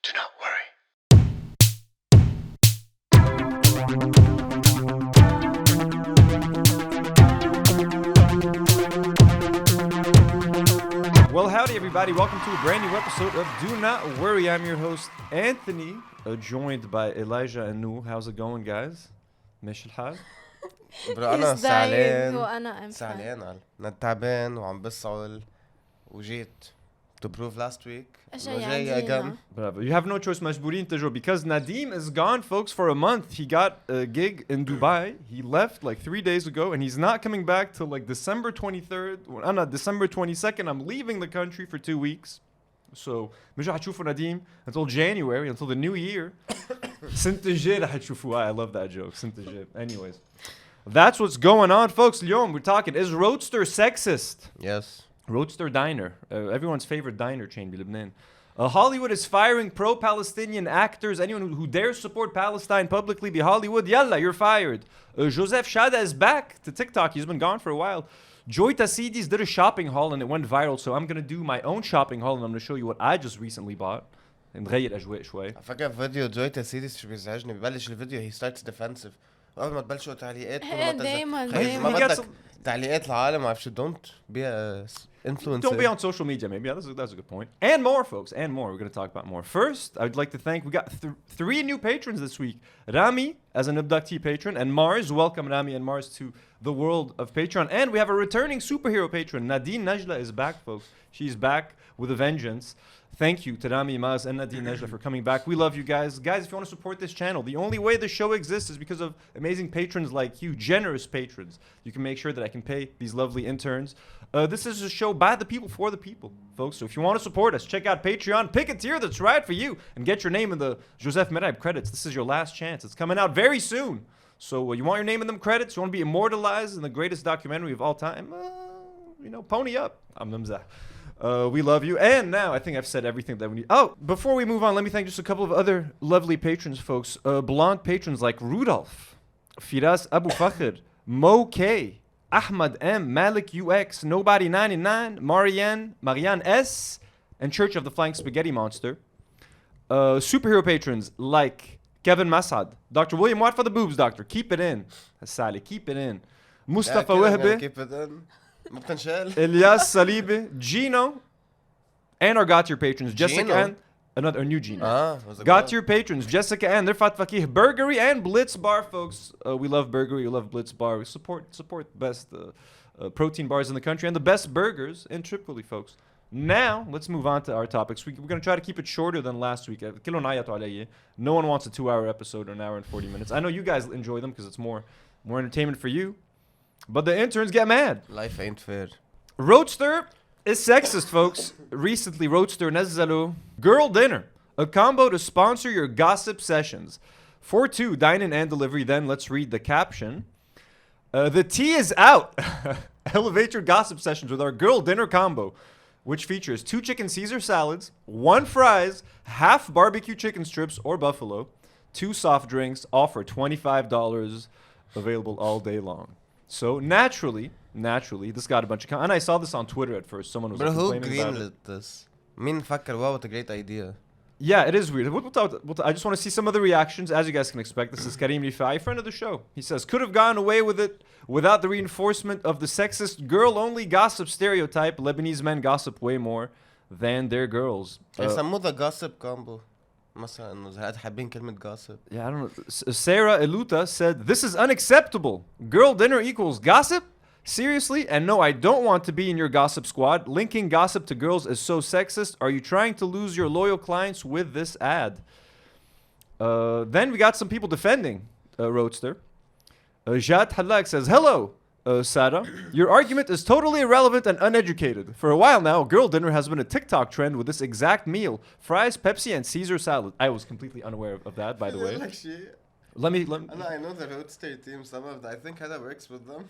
Do not worry. Well, howdy, everybody. Welcome to a brand new episode of Do Not Worry. I'm your host, Anthony, joined by Elijah and Nour. How's it going, guys? ماشي الحال؟ برو انا He's dying زعلان وأنا I'm fine. زعلان انا تعبان وعم بسعل وجيت to prove last week أشياء وجاي عندنا. again. Bravo. You have no choice, مجبورين تجوا, because Nadim is gone, folks, for a month. He got a gig in Dubai. He left like 3 days ago, and he's not coming back till like December 23rd. December 22nd. I'm leaving the country for 2 weeks. So, مش هتشوفوا Nadim until January, until the new year. سنتجي رح تشوفوها. I love that joke. سنتجي. Anyways, that's what's going on, folks. اليوم we're talking, is Roadster sexist? Yes. Roadster Diner, everyone's favorite diner chain بلبنان. Hollywood is firing pro-Palestinian actors. Anyone who dares support Palestine publicly, be Hollywood, yalla, you're fired. Joseph Chada is back to TikTok. He's been gone for a while. Joy Tassidis did a shopping haul and it went viral, so I'm going to do my own shopping haul and I'm going to show you what I just recently bought. نغير أجواء شوي. فاكر فيديو جوي تاسيديس شو بيزعجني ببلش الفيديو he starts defensive وقبل ما تبلشوا تعليقات كل ما دايماً ما He gets بدك تعليقات العالم عارف شو don't be a influencer. Don't be on social media, maybe. Yeah, that's a good point. And more, folks, and more. We're going to talk about more. First, I'd like to thank, we got 3 new patrons this week. Rami, as an abductee patron, and Mars. Welcome, Rami and Mars, to the world of Patreon. And we have a returning superhero patron. Nadine Najla is back, folks. She's back with a vengeance. Thank you to Rami, Maz, and Nadine Najla for coming back. We love you guys. Guys, if you want to support this channel, the only way the show exists is because of amazing patrons like you, generous patrons. You can make sure that I can pay these lovely interns. This is a show by the people for the people, folks. So if you want to support us, check out Patreon. Pick a tier that's right for you and get your name in the Joseph Meraib credits. This is your last chance. It's coming out very soon. So you want your name in them credits? You want to be immortalized in the greatest documentary of all time? Pony up. We love you. And now I think I've said everything that we need. Oh, before we move on, let me thank just a couple of other lovely patrons, folks. Blonde patrons like Rudolph, Firas Abu Fakhr, Mo K, Ahmad M, Malik UX, Nobody 99, Marianne S, and Church of the Flying Spaghetti Monster. Superhero patrons like Kevin Masad, Dr. William Watt for the boobs, doctor. Keep it in. Hassali, keep it in. Mustafa Wehbe, keep it in ما بتنشال Ilyas Salibi, Gino, and our got your patrons, Jessica Gino? and another new Gino. was Got your patrons, Jessica and Nirfat Fakih, Burgery and Blitz Bar, folks. We love Burgery, we love Blitz Bar. We support the best protein bars in the country and the best burgers in Tripoli, folks. Now, let's move on to our topics. We're going to try to keep it shorter than last week. No one wants a 2-hour episode or an hour and 40 minutes. I know you guys enjoy them because it's more entertainment for you. But the interns get mad. life ain't fair. Roadster is sexist, folks. Recently, Roadster Nazzalu Girl Dinner, a combo to sponsor your gossip sessions. For 2, dine-in and delivery. Then let's read the caption. The tea is out. Elevate your gossip sessions with our Girl Dinner combo, which features 2 chicken Caesar salads, 1 fries, half barbecue chicken strips or buffalo, 2 soft drinks, all for $25, available all day long. So naturally, this got a bunch of and I saw this on Twitter at first. Someone was Bro, who complaining about it. greenlit this? مين فكر wow what a great idea. Yeah, it is weird. I just want to see some of the reactions, as you guys can expect. This is Karim Rifai, friend of the show. He says, could have gone away with it without the reinforcement of the sexist girl-only gossip stereotype. Lebanese men gossip way more than their girls. يسموه the gossip combo مثلا انه زهقت حابين كلمة gossip. Yeah, I don't know. Sarah Eluta said, this is unacceptable. Girl dinner equals gossip? Seriously? And no, I don't want to be in your gossip squad. Linking gossip to girls is so sexist. Are you trying to lose your loyal clients with this ad? Then we got some people defending Roadster. Jad Halak says, hello, Sarah. Your argument is totally irrelevant and uneducated. For a while now, girl dinner has been a TikTok trend with this exact meal. Fries, Pepsi, and Caesar salad. I was completely unaware of that, by the way. Let me I know the Roadster team, some of that. I think Chada works with them.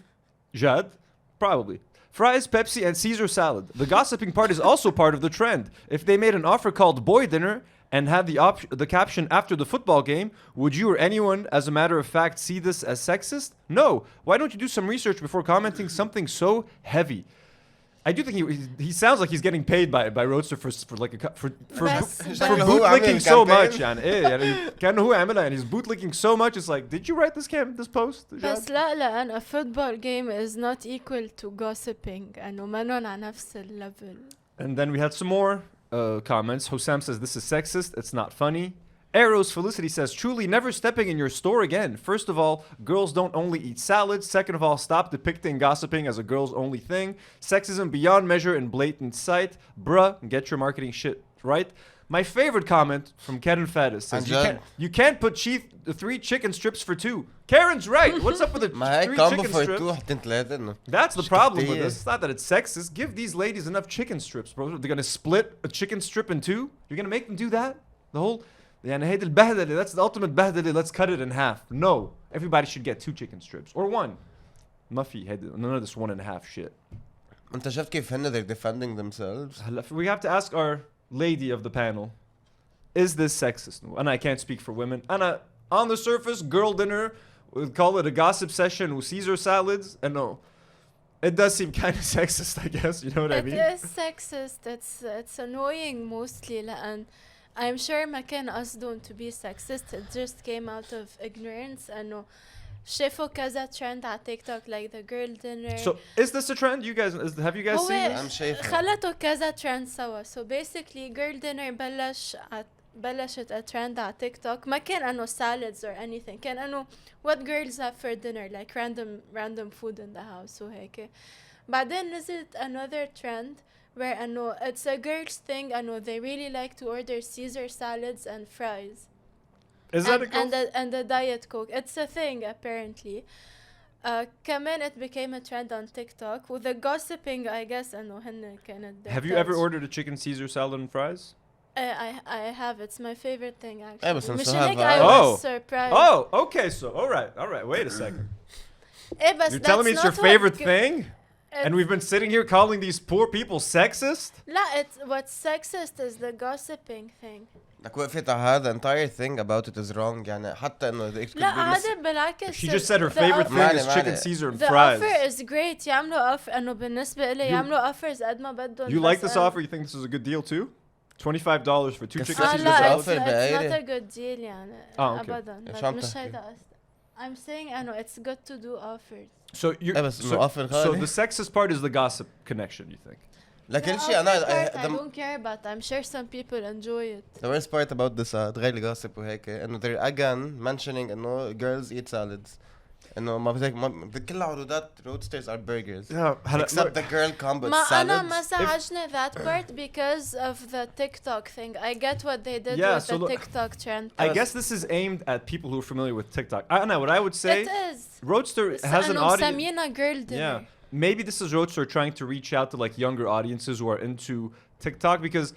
Jad? Probably. Fries, Pepsi, and Caesar salad. The gossiping part is also part of the trend. If they made an offer called Boy Dinner and had the caption after the football game, would you or anyone, as a matter of fact, see this as sexist? No. Why don't you do some research before commenting something so heavy? I do think he sounds like he's getting paid by Roadster for like for شكله هو bootlicking عامل so campaign. much يعني ايه يعني كأنه هو عملها and he's bootlicking so much. It's like, did you write this post? بس لا لأن a football game is not equal to gossiping أنه منن على نفس الليفل. And then we had some more comments. Hossam says this is sexist. It's not funny. Arrows Felicity says, truly never stepping in your store again. First of all, girls don't only eat salads. Second of all, stop depicting gossiping as a girl's only thing. Sexism beyond measure in blatant sight. Bruh, get your marketing shit right. My favorite comment from Karen Faddis says, you can't put 3 chicken strips for 2. Karen's right. What's up with the 3 chicken strips? That's the problem with this. It's not that it's sexist. Give these ladies enough chicken strips, bro. They're going to split a chicken strip in 2? You're going to make them do that? The whole... يعني هيدي البهدلة, that's the ultimate بهدلة. Let's cut it in half. No, everybody should get 2 chicken strips or 1. ما في هيدي, none of this 1.5 shit. انت شفت كيف هن they're defending themselves. We have to ask our lady of the panel, is this sexist? And I can't speak for women. And on the surface, girl dinner, we'll call it a gossip session with Caesar salads. And no, it does seem kind of sexist, I guess. You know what I mean? It is sexist. It's annoying mostly لأن I'm sure ما كان قصدهم to be sexist. It just came out of ignorance. أنه شافوا كذا trend على تيك توك like the girl dinner. So is this a trend? You guys, have you guys seen this? I'm شايفها. خلطوا كذا trend سوا. So basically girl dinner بلشت a trend على تيك توك. ما كان أنه salads or anything. كان أنه what girls have for dinner, like random food in the house وهيك. بعدين نزلت another trend where أنه it's a girl's thing. أنه they really like to order Caesar salads and fries. Is that a girl? And the Diet Coke. It's a thing apparently. كمان it became a trend on TikTok with the gossiping, I guess. أنه هن كانت. Have you ever ordered a chicken Caesar salad and fries? I have. It's my favorite thing actually. Yeah, but مش so هيك have I I. was surprised. Oh, okay. So all right. Wait a second. But You're telling me it's your that's not favorite what thing? And we've been sitting here calling these poor people sexist? لا, it's what's sexist is the gossiping thing. لك وقفت على هذا entire thing about it is wrong يعني حتى انه it could لا be عادي بالعكس. She just said her favorite thing مالي is chicken مالي. Caesar and The fries. offer is great. يعملوا offer أنه بالنسبة إلي يعملوا offers قد ما بدهم. You like this offer? You think this is a good deal too? $25 for 2 chicken Caesar لا, salads? it's offer not a good deal يعني. okay. أبدا. شو عم مش تحكي؟ هيدا قصدي. I'm saying أنه it's good to do offers. So you بس إنه offer so غالي. the sexist part is the gossip connection, you think? لكن The شيء offer انا part I the don't care about. I'm sure some people enjoy it. the worst part about this تغير gossip وهيك انه they're again mentioning انه girls eat salads انه ما بدك كل عروضات Roadsters are burgers except the girl combo ما أنا salads. ما ساعدني that part because of the TikTok thing. I get what they did Yeah, with so the look, TikTok trend. I guess this is aimed at people who are familiar with TikTok. I don't know what I would say. It is. Roadster has an أنه audience. مسمينا girl dinner. Yeah. Maybe this is Roadster trying to reach out to like younger audiences who are into TikTok because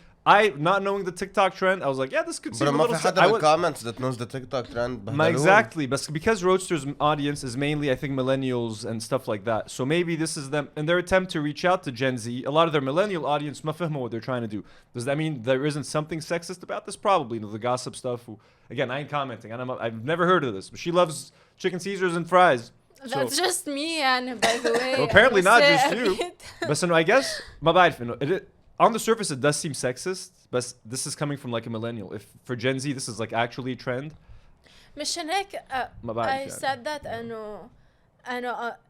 not knowing the TikTok trend, I was like, yeah, this could seem But a ما little في حدا بالcomments that knows the TikTok trend exactly, but because Roadster's audience is mainly, I think, millennials and stuff like that. So maybe this is them in their attempt to reach out to Gen Z. A lot of their millennial audience ما فهموا what they're trying to do. Does that mean there isn't something sexist about this? Probably, you know, the gossip stuff. Again, I ain't commenting. I've never heard of this, but she loves chicken Caesars and fries. That's just me, and by the way. Well, apparently not just you. you. But so I guess ما بعرف إنه on the surface it does seem sexist, but this is coming from like a millennial. If for Gen Z this is like actually a trend. مشان هيك ما بعرف I يعني. said that أنه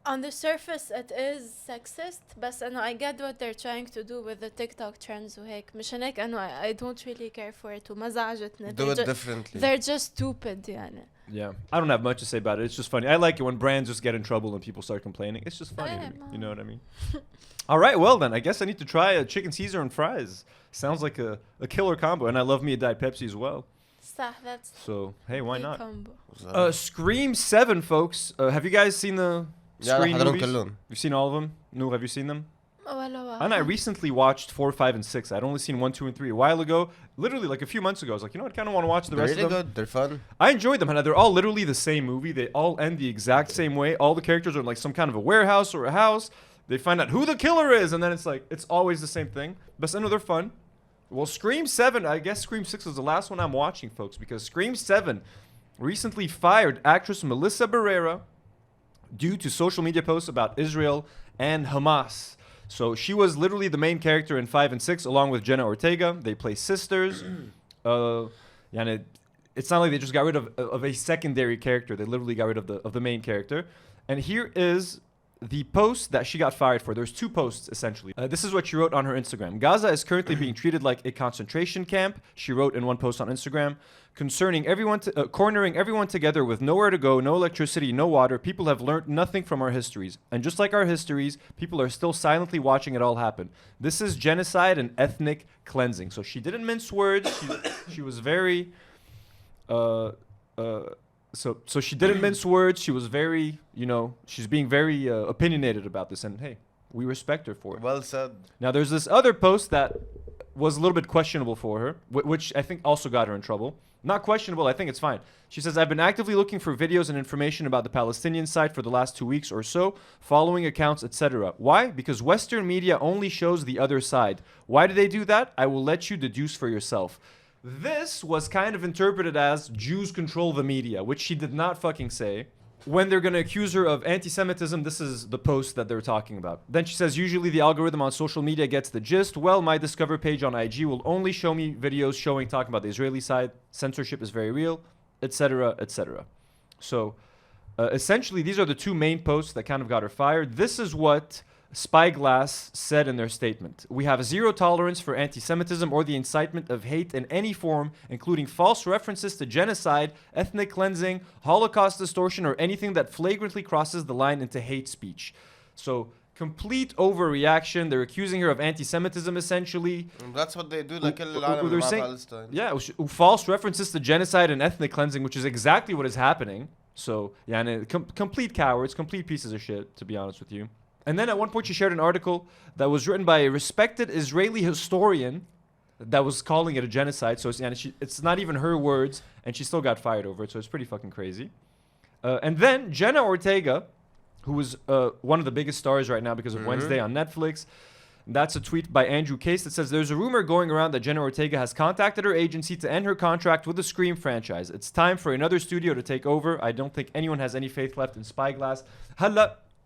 on the surface it is sexist بس أنه I get what they're trying to do with the TikTok trends وهيك مشان هيك أنه I don't really care for it وما زعجتني. do it differently. They're just stupid يعني. Yeah, I don't have much to say about it. It's just funny. I like it when brands just get in trouble and people start complaining. It's just funny to me. You know what I mean? All right, well then, I guess I need to try a chicken Caesar and fries. Sounds like a killer combo, and I love me a Diet Pepsi as well. صح, that's So hey, why the not? combo. Scream 7, folks. Have you guys seen the Scream حضرهم movies? كلهم. You've seen all of them? Nour, have you seen them? ولا واحد. And I recently watched 4, 5, and 6. I'd only seen 1, 2, and 3 a while ago. Literally, like a few months ago. I was like, you know what? I kind of want to watch the They're rest really of them. good. They're fun. I enjoyed them, and they're all literally the same movie. They all end the exact same way. All the characters are in like some kind of a warehouse or a house. They find out who the killer is, and then it's like, it's always the same thing. But I know they're fun. Well, Scream 7, I guess Scream 6 is the last one I'm watching, folks, because Scream 7 recently fired actress Melissa Barrera due to social media posts about Israel and Hamas. So she was literally the main character in 5 and 6, along with Jenna Ortega. They play sisters. And it's not like they just got rid of a secondary character. They literally got rid of the main character. And here is the post that she got fired for. There's 2 posts, essentially. This is what she wrote on her Instagram. Gaza is currently being treated like a concentration camp, she wrote in one post on Instagram. Cornering everyone together with nowhere to go, no electricity, no water. People have learned nothing from our histories. And just like our histories, people are still silently watching it all happen. This is genocide and ethnic cleansing. So she didn't mince words. She was very... So she didn't mince words. She was very, she's being very opinionated about this. And hey, we respect her for it. Well said. Now, there's this other post that was a little bit questionable for her, which I think also got her in trouble. Not questionable, I think it's fine. She says, I've been actively looking for videos and information about the Palestinian side for the last 2 weeks or so, following accounts, etc. Why? Because Western media only shows the other side. Why do they do that? I will let you deduce for yourself. This was kind of interpreted as Jews control the media, which she did not fucking say. When they're going to accuse her of anti-Semitism, this is the post that they're talking about. Then she says, usually the algorithm on social media gets the gist. Well, my Discover page on IG will only show me videos talking about the Israeli side. Censorship is very real, etc., etc. So, essentially, these are the 2 main posts that kind of got her fired. This is what Spyglass said in their statement. We have 0 tolerance for anti-Semitism or the incitement of hate in any form, including false references to genocide, ethnic cleansing, Holocaust distortion, or anything that flagrantly crosses the line into hate speech. So, complete overreaction. They're accusing her of anti-Semitism, essentially. That's what they do, like Palestine. Yeah, false references to genocide and ethnic cleansing, which is exactly what is happening. So, yeah, and complete cowards, complete pieces of shit, to be honest with you. And then at one point she shared an article that was written by a respected Israeli historian that was calling it a genocide. So it's not even her words, and she still got fired over it. So it's pretty fucking crazy. And then Jenna Ortega, who is one of the biggest stars right now because of Wednesday on Netflix. That's a tweet by Andrew Case that says, there's a rumor going around that Jenna Ortega has contacted her agency to end her contract with the Scream franchise. It's time for another studio to take over. I don't think anyone has any faith left in Spyglass.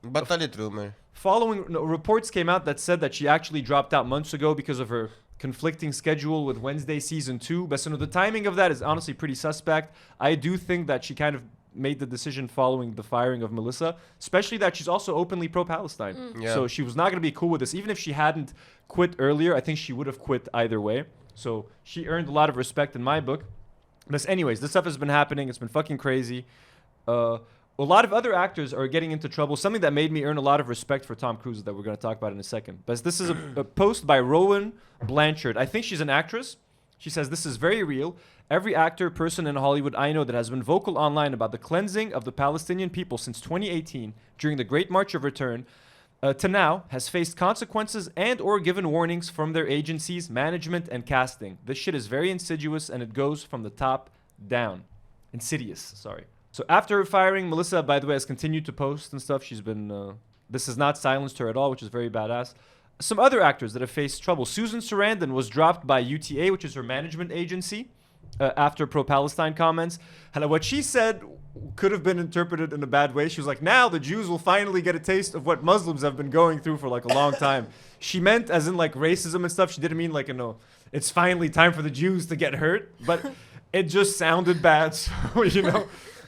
بطلت rumor. Following reports came out that said that she actually dropped out months ago because of her conflicting schedule with Wednesday season 2. But the timing of that is honestly pretty suspect. I do think that she kind of made the decision following the firing of Melissa, especially that she's also openly pro-Palestine. Yeah. So she was not going to be cool with this. Even if she hadn't quit earlier, I think she would have quit either way. So she earned a lot of respect in my book. But anyways, this stuff has been happening. It's been fucking crazy. A lot of other actors are getting into trouble. Something that made me earn a lot of respect for Tom Cruise that we're going to talk about in a second. But this is a post by Rowan Blanchard. I think she's an actress. She says, this is very real. Every actor, person in Hollywood I know that has been vocal online about the cleansing of the Palestinian people since 2018 during the Great March of Return to now has faced consequences and or given warnings from their agencies, management, and casting. This shit is very insidious and it goes from the top down. Insidious, sorry. So after her firing, Melissa, by the way, has continued to post and stuff. She's been, this has not silenced her at all, which is very badass. Some other actors that have faced trouble. Susan Sarandon was dropped by UTA, which is her management agency, after pro-Palestine comments. And what she said could have been interpreted in a bad way. She was like, now the Jews will finally get a taste of what Muslims have been going through for like a long time. She meant as in like racism and stuff. She didn't mean like, it's finally time for the Jews to get hurt. But it just sounded bad, so,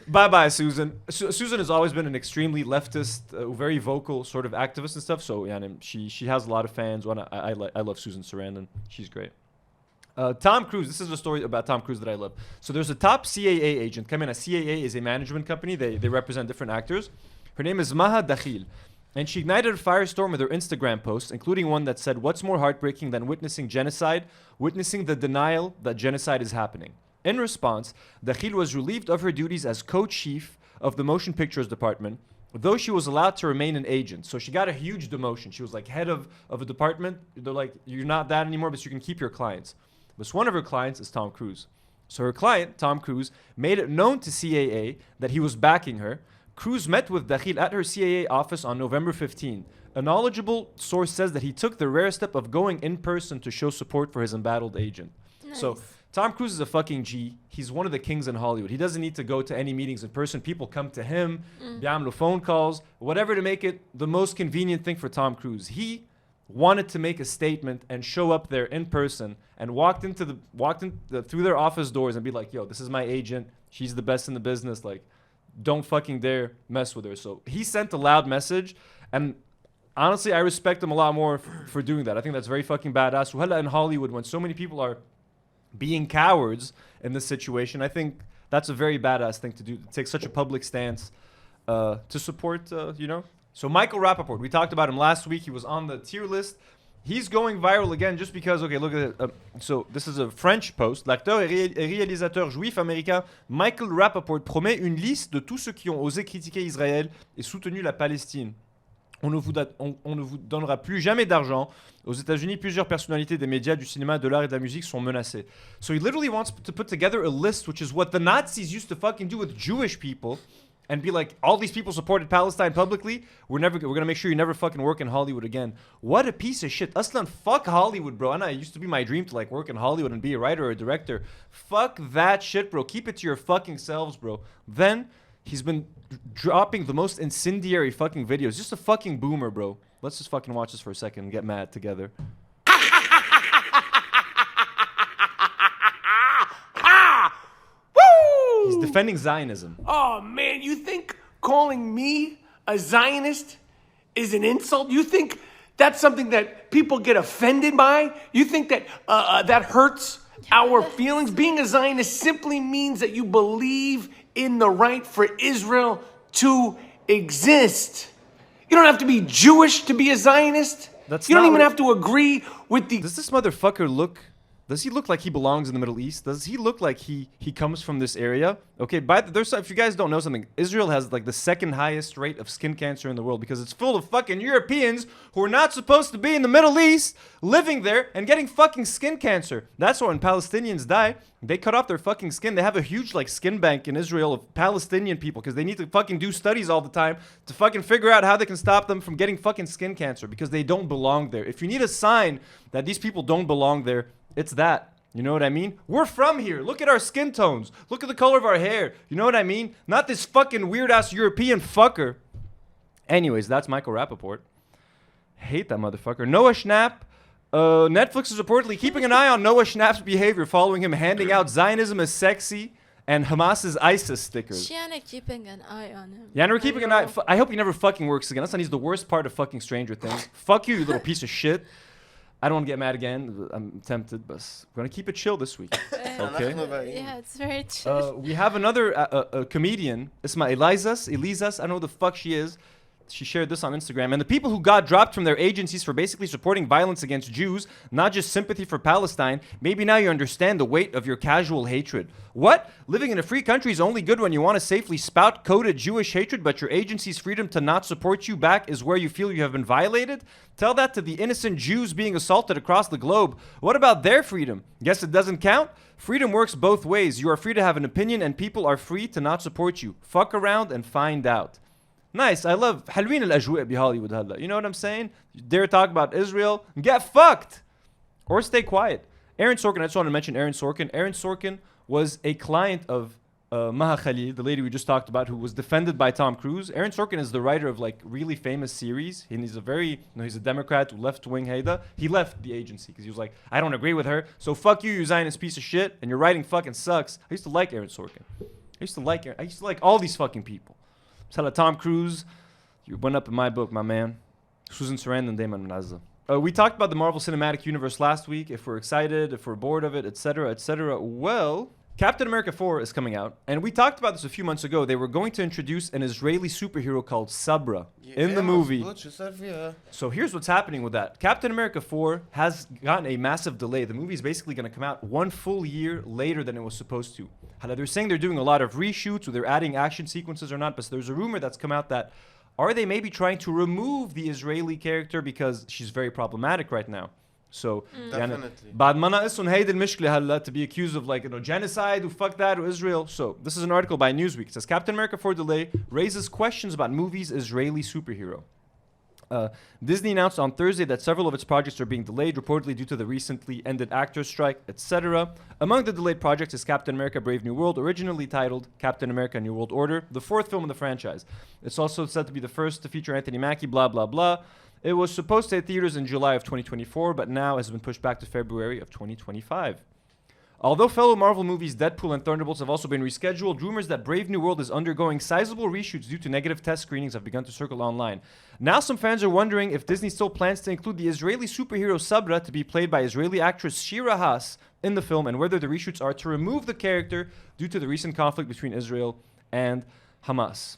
Bye-bye, Susan. Susan has always been an extremely leftist, very vocal sort of activist and stuff. So, yeah, she has a lot of fans. I love Susan Sarandon. She's great. Tom Cruise. This is a story about Tom Cruise that I love. So there's a top CAA agent. CAA is a management company. They represent different actors. Her name is Maha Dakhil. And she ignited a firestorm with her Instagram posts, including one that said, what's more heartbreaking than witnessing genocide? Witnessing the denial that genocide is happening. In response, Dakhil was relieved of her duties as co-chief of the motion pictures department, though she was allowed to remain an agent. So she got a huge demotion. She was like head of a department. They're like, you're not that anymore, but you can keep your clients. But one of her clients is Tom Cruise. So her client, Tom Cruise, made it known to CAA that he was backing her. Cruise met with Dakhil at her CAA office on November 15. A knowledgeable source says that he took the rare step of going in person to show support for his embattled agent. Nice. So Tom Cruise is a fucking G. He's one of the kings in Hollywood. He doesn't need to go to any meetings in person. People come to him, بيعملوا phone calls, whatever to make it the most convenient thing for Tom Cruise. He wanted to make a statement and show up there in person and walked through their office doors and be like, yo, this is my agent. She's the best in the business. Like, don't fucking dare mess with her. So he sent a loud message, and honestly, I respect him a lot more for doing that. I think that's very fucking badass. وهلا in Hollywood, when so many people are being cowards in this situation, I think that's a very badass thing to do. To take such a public stance to support, you know. So Michael Rappaport, we talked about him last week. He was on the tier list. He's going viral again just because, okay, look at it. So this is a French post. L'acteur et réalisateur juif américain Michael Rappaport promet une liste de tous ceux qui ont osé critiquer Israël et soutenu la Palestine. On ne vous donnera plus jamais d'argent. Aux États-Unis, plusieurs personnalités des médias, du cinéma, de l'art et de la musique sont menacées. So he literally wants to put together a list, which is what the Nazis used to fucking do with Jewish people, and be like, all these people supported Palestine publicly. We're gonna make sure you never fucking work in Hollywood again. What a piece of shit. Aslan, fuck Hollywood, bro. And it used to be my dream to like work in Hollywood and be a writer or a director. Fuck that shit, bro. Keep it to your fucking selves, bro. Then he's been dropping the most incendiary fucking videos. Just a fucking boomer, bro. Let's just fucking watch this for a second and get mad together. He's defending Zionism. Oh, man, you think calling me a Zionist is an insult? You think that's something that people get offended by? You think that that hurts our feelings? Being a Zionist simply means that you believe in the right for Israel to exist. You don't have to be Jewish to be a Zionist. You don't even have to agree with the... Does this motherfucker look... Does he look like he belongs in the Middle East? Does he look like he comes from this area? Okay, if you guys don't know something, Israel has like the second highest rate of skin cancer in the world because it's full of fucking Europeans who are not supposed to be in the Middle East living there and getting fucking skin cancer. That's why when Palestinians die, they cut off their fucking skin. They have a huge like skin bank in Israel of Palestinian people because they need to fucking do studies all the time to fucking figure out how they can stop them from getting fucking skin cancer because they don't belong there. If you need a sign that these people don't belong there, it's that. You know what I mean? We're from here. Look at our skin tones. Look at the color of our hair. You know what I mean? Not this fucking weird-ass European fucker. Anyways, that's Michael Rappaport. Hate that motherfucker. Noah Schnapp. Netflix is reportedly keeping an eye on Noah Schnapp's behavior following him handing out Zionism is sexy and Hamas's ISIS stickers. Shiana keeping an eye on him. Yeah, we're keeping an eye. I hope he never fucking works again. That's he's the worst part of fucking Stranger Things. Fuck you, you little piece of shit. I don't want to get mad again. I'm tempted, but we're going to keep it chill this week. Okay? Yeah, it's very chill. We have another comedian, Isma Elizas. I don't know who the fuck she is. She shared this on Instagram. And the people who got dropped from their agencies for basically supporting violence against Jews, not just sympathy for Palestine, maybe now you understand the weight of your casual hatred. What? Living in a free country is only good when you want to safely spout coded Jewish hatred, but your agency's freedom to not support you back is where you feel you have been violated? Tell that to the innocent Jews being assaulted across the globe. What about their freedom? Guess it doesn't count? Freedom works both ways. You are free to have an opinion, and people are free to not support you. Fuck around and find out. Nice. I love حلوين الأجواء بهوليوود هلا. You know what I'm saying? You dare talk about Israel? Get fucked! Or stay quiet. Aaron Sorkin, I just want to mention Aaron Sorkin. Aaron Sorkin was a client of Maha Khalil, the lady we just talked about, who was defended by Tom Cruise. Aaron Sorkin is the writer of like really famous series. And he's he's a Democrat, left-wing Haida. He left the agency because he was like, I don't agree with her. So fuck you, you Zionist piece of shit. And your writing fucking sucks. I used to like Aaron Sorkin. I used to like all these fucking people. Tell Tom Cruise, you went up in my book, my man. Susan Sarandon, Damon Menazza. We talked about the Marvel Cinematic Universe last week. If we're excited, if we're bored of it, etc., etc. Well, Captain America 4 is coming out, and we talked about this a few months ago. They were going to introduce an Israeli superhero called Sabra in the movie. So here's what's happening with that. Captain America 4 has gotten a massive delay. The movie is basically going to come out 1 full year later than it was supposed to. They're saying they're doing a lot of reshoots, or they're adding action sequences or not, but there's a rumor that's come out that are they maybe trying to remove the Israeli character because she's very problematic right now. So definitely. بعد ما ناقصهم هيدي المشكلة هلا to be accused of like genocide or fuck that or Israel. So this is an article by Newsweek. It says Captain America 4 delay raises questions about movie's Israeli superhero. Disney announced on Thursday that several of its projects are being delayed, reportedly due to the recently ended actors' strike, etc. Among the delayed projects is Captain America Brave New World, originally titled Captain America New World Order, the 4th film in the franchise. It's also said to be the first to feature Anthony Mackie, blah, blah, blah. It was supposed to hit theaters in July of 2024, but now has been pushed back to February of 2025. Although fellow Marvel movies Deadpool and Thunderbolts have also been rescheduled, rumors that Brave New World is undergoing sizable reshoots due to negative test screenings have begun to circle online. Now some fans are wondering if Disney still plans to include the Israeli superhero Sabra to be played by Israeli actress Shira Haas in the film, and whether the reshoots are to remove the character due to the recent conflict between Israel and Hamas.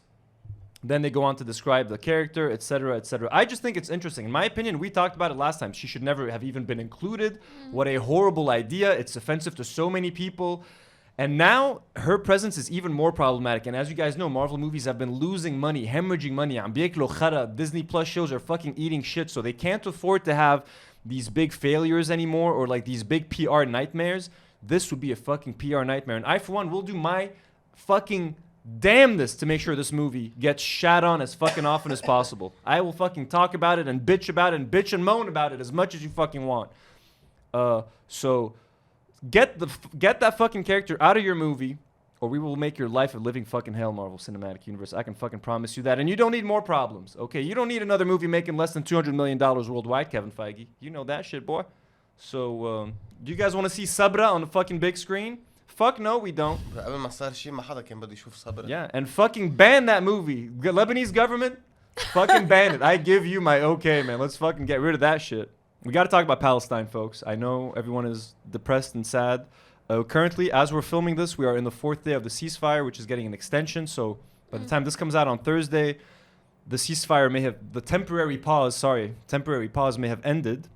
Then they go on to describe the character, etc., etc. I just think it's interesting. In my opinion, we talked about it last time. She should never have even been included. What a horrible idea. It's offensive to so many people. And now her presence is even more problematic. And as you guys know, Marvel movies have been losing money, hemorrhaging money. Disney Plus shows are fucking eating shit, so they can't afford to have these big failures anymore or like these big PR nightmares. This would be a fucking PR nightmare. And I, for one, will do my fucking damnedest to make sure this movie gets shat on as fucking often as possible. I will fucking talk about it and bitch about it and bitch and moan about it as much as you fucking want. So get that fucking character out of your movie, or we will make your life a living fucking hell, Marvel Cinematic Universe. I can fucking promise you that. And you don't need more problems, okay? You don't need another movie making less than $200 million worldwide, Kevin Feige. You know that shit, boy. So, do you guys want to see Sabra on the fucking big screen? Fuck no, we don't. Yeah, and fucking ban that movie. Lebanese government, fucking ban it. I give you my okay, man. Let's fucking get rid of that shit. We got to talk about Palestine, folks. I know everyone is depressed and sad. Currently, as we're filming this, we are in the 4th day of the ceasefire, which is getting an extension. So by the time this comes out on Thursday, the ceasefire may have, the temporary pause may have ended.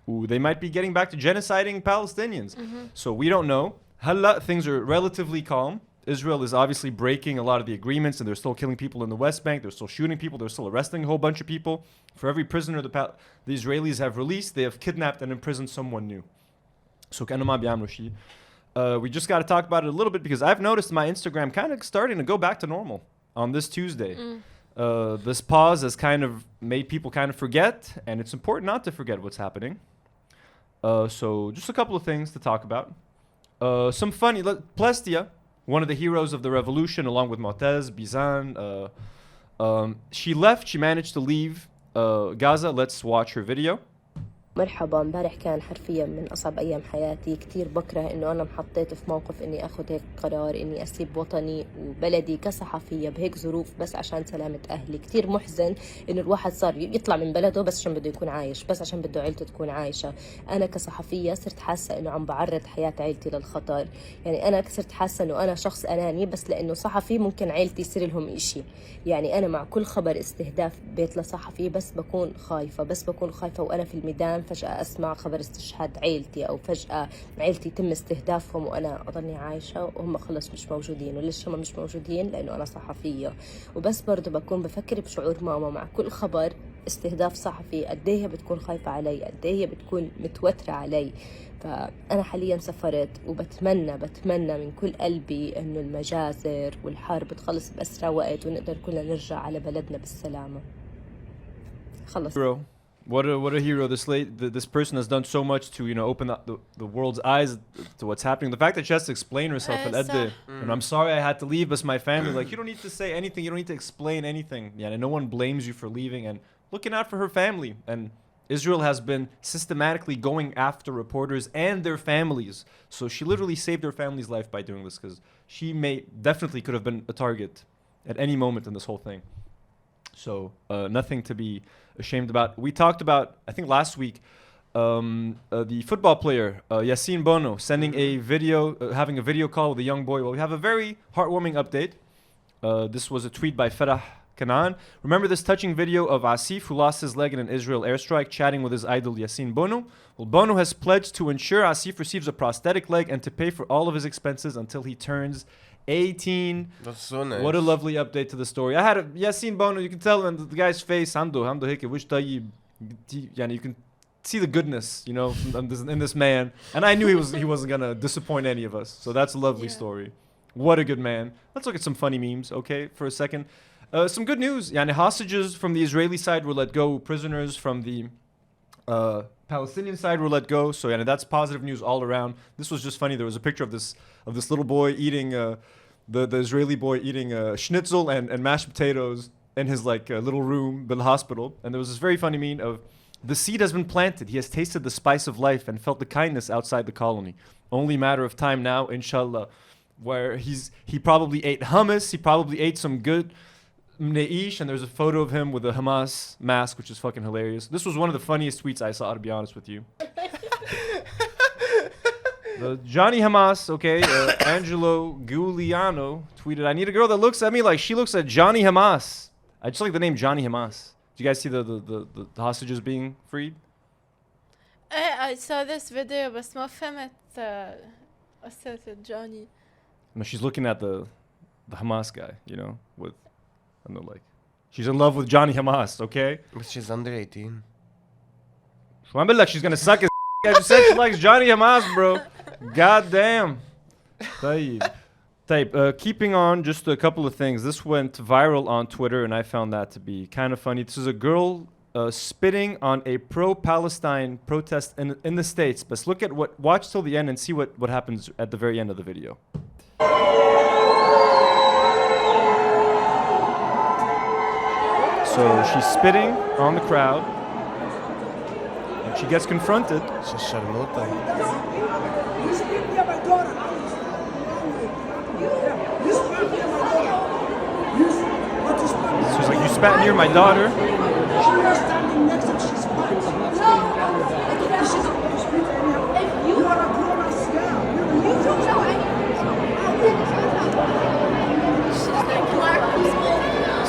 Ooh, they might be getting back to genociding Palestinians. So we don't know. Halal, things are relatively calm. Israel is obviously breaking a lot of the agreements, and they're still killing people in the West Bank. They're still shooting people. They're still arresting a whole bunch of people. For every prisoner the Israelis have released, they have kidnapped and imprisoned someone new. So we just got to talk about it a little bit because I've noticed my Instagram kind of starting to go back to normal on this Tuesday. This pause has kind of made people kind of forget, and it's important not to forget what's happening. So just a couple of things to talk about. Some funny, Plestia, one of the heroes of the revolution, along with Montez, Bizan, she managed to leave Gaza. Let's watch her video. مرحبا. امبارح كان حرفيا من أصعب أيام حياتي. كتير بكره إنه أنا محطيت في موقف إني أخذ هيك قرار إني أسيب وطني وبلدي كصحفية بهيك ظروف بس عشان سلامة أهلي. كتير محزن إنه الواحد صار يطلع من بلده بس عشان بده يكون عايش، بس عشان بده عيلته تكون عايشة. أنا كصحفية صرت حاسة إنه عم بعرض حياة عيلتي للخطر. يعني أنا صرت حاسة إنه أنا شخص أناني بس لأنه صحفي ممكن عيلتي يصير لهم إشي. يعني أنا مع كل خبر استهداف بيت لصحفي بس بكون خايفة وأنا في الميدان فجأة أسمع خبر استشهاد عيلتي أو فجأة عيلتي يتم استهدافهم وأنا أضلني عايشة وهم خلص مش موجودين. وليش هم مش موجودين؟ لأنه أنا صحفية. وبس برضو بكون بفكر بشعور ماما مع كل خبر استهداف صحفي قد ايه هي بتكون خايفة علي، قد ايه هي بتكون متوترة علي. فأنا حاليا سافرت وبتمنى من كل قلبي إنه المجازر والحرب تخلص بأسرع وقت ونقدر كلنا نرجع على بلدنا بالسلامة. خلص. What a hero! This person has done so much to open up the world's eyes to what's happening. The fact that she has to explain herself and I'm sorry I had to leave, but my family, like, you don't need to say anything, you don't need to explain anything. Yeah, and no one blames you for leaving and looking out for her family. And Israel has been systematically going after reporters and their families. So she literally saved her family's life by doing this because she definitely could have been a target at any moment in this whole thing. So nothing to be ashamed about. We talked about, I think last week, the football player Yassine Bono sending a video, having a video call with a young boy. Well, we have a very heartwarming update. This was a tweet by Farah Kanaan. Remember this touching video of Asif, who lost his leg in an Israel airstrike, chatting with his idol Yassine Bono? Well, Bono has pledged to ensure Asif receives a prosthetic leg and to pay for all of his expenses until he turns 18. That's so nice. What a lovely update to the story. I had Yassine Bono, you can tell in the guy's face, Hamdo heke wish tayyib. You can see the goodness, in this man. And I knew he wasn't gonna disappoint any of us. So that's a lovely story. What a good man. Let's look at some funny memes, okay, for a second. Some good news. Hostages from the Israeli side were let go. Prisoners from the Palestinian side were let go. So that's positive news all around. This was just funny. There was a picture of this little boy eating the Israeli boy eating schnitzel and mashed potatoes in his like little room in the hospital, and there was this very funny meme of, the seed has been planted. He has tasted the spice of life and felt the kindness outside the colony. Only matter of time now, inshallah. Where he probably ate hummus. He probably ate some good mneish, and there's a photo of him with a Hamas mask, which is fucking hilarious. This was one of the funniest tweets I saw, to be honest with you. Johnny Hamas, okay, Angelo Giuliano tweeted, I need a girl that looks at me like she looks at Johnny Hamas. I just like the name Johnny Hamas. Do you guys see the hostages being freed? I saw this video بس ما فهمت قصة Johnny. No, she's looking at the Hamas guy, you know, with, I don't know, like, she's in love with Johnny Hamas, okay? But she's under 18. شو عم بقول لك, she's gonna suck his I just said she likes Johnny Hamas, bro. God damn. Keeping on, just a couple of things. This went viral on Twitter, and I found that to be kind of funny. This is a girl spitting on a pro-Palestine protest in the States. But watch till the end and see what happens at the very end of the video. So she's spitting on the crowd, and she gets confronted. She's Charlotte. She's like, you spat near my daughter.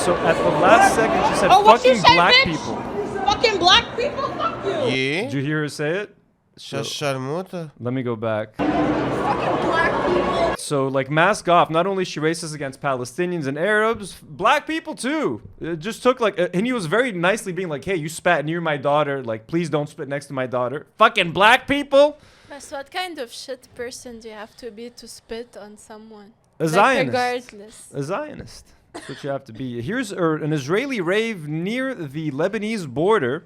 So at the last second, she said, fucking black people. Fucking black people? Fuck you. Yeah? Did you hear her say it? Charlotte. Let me go back. Fucking black people. So, like, mask off. Not only is she racist against Palestinians and Arabs, black people too. It just took like, and he was very nicely being like, hey, you spat near my daughter. Like, please don't spit next to my daughter. Fucking black people. But what kind of shit person do you have to be to spit on someone? A Like, Zionist. regardless. A Zionist. That's what you have to be. Here's an Israeli rave near the Lebanese border.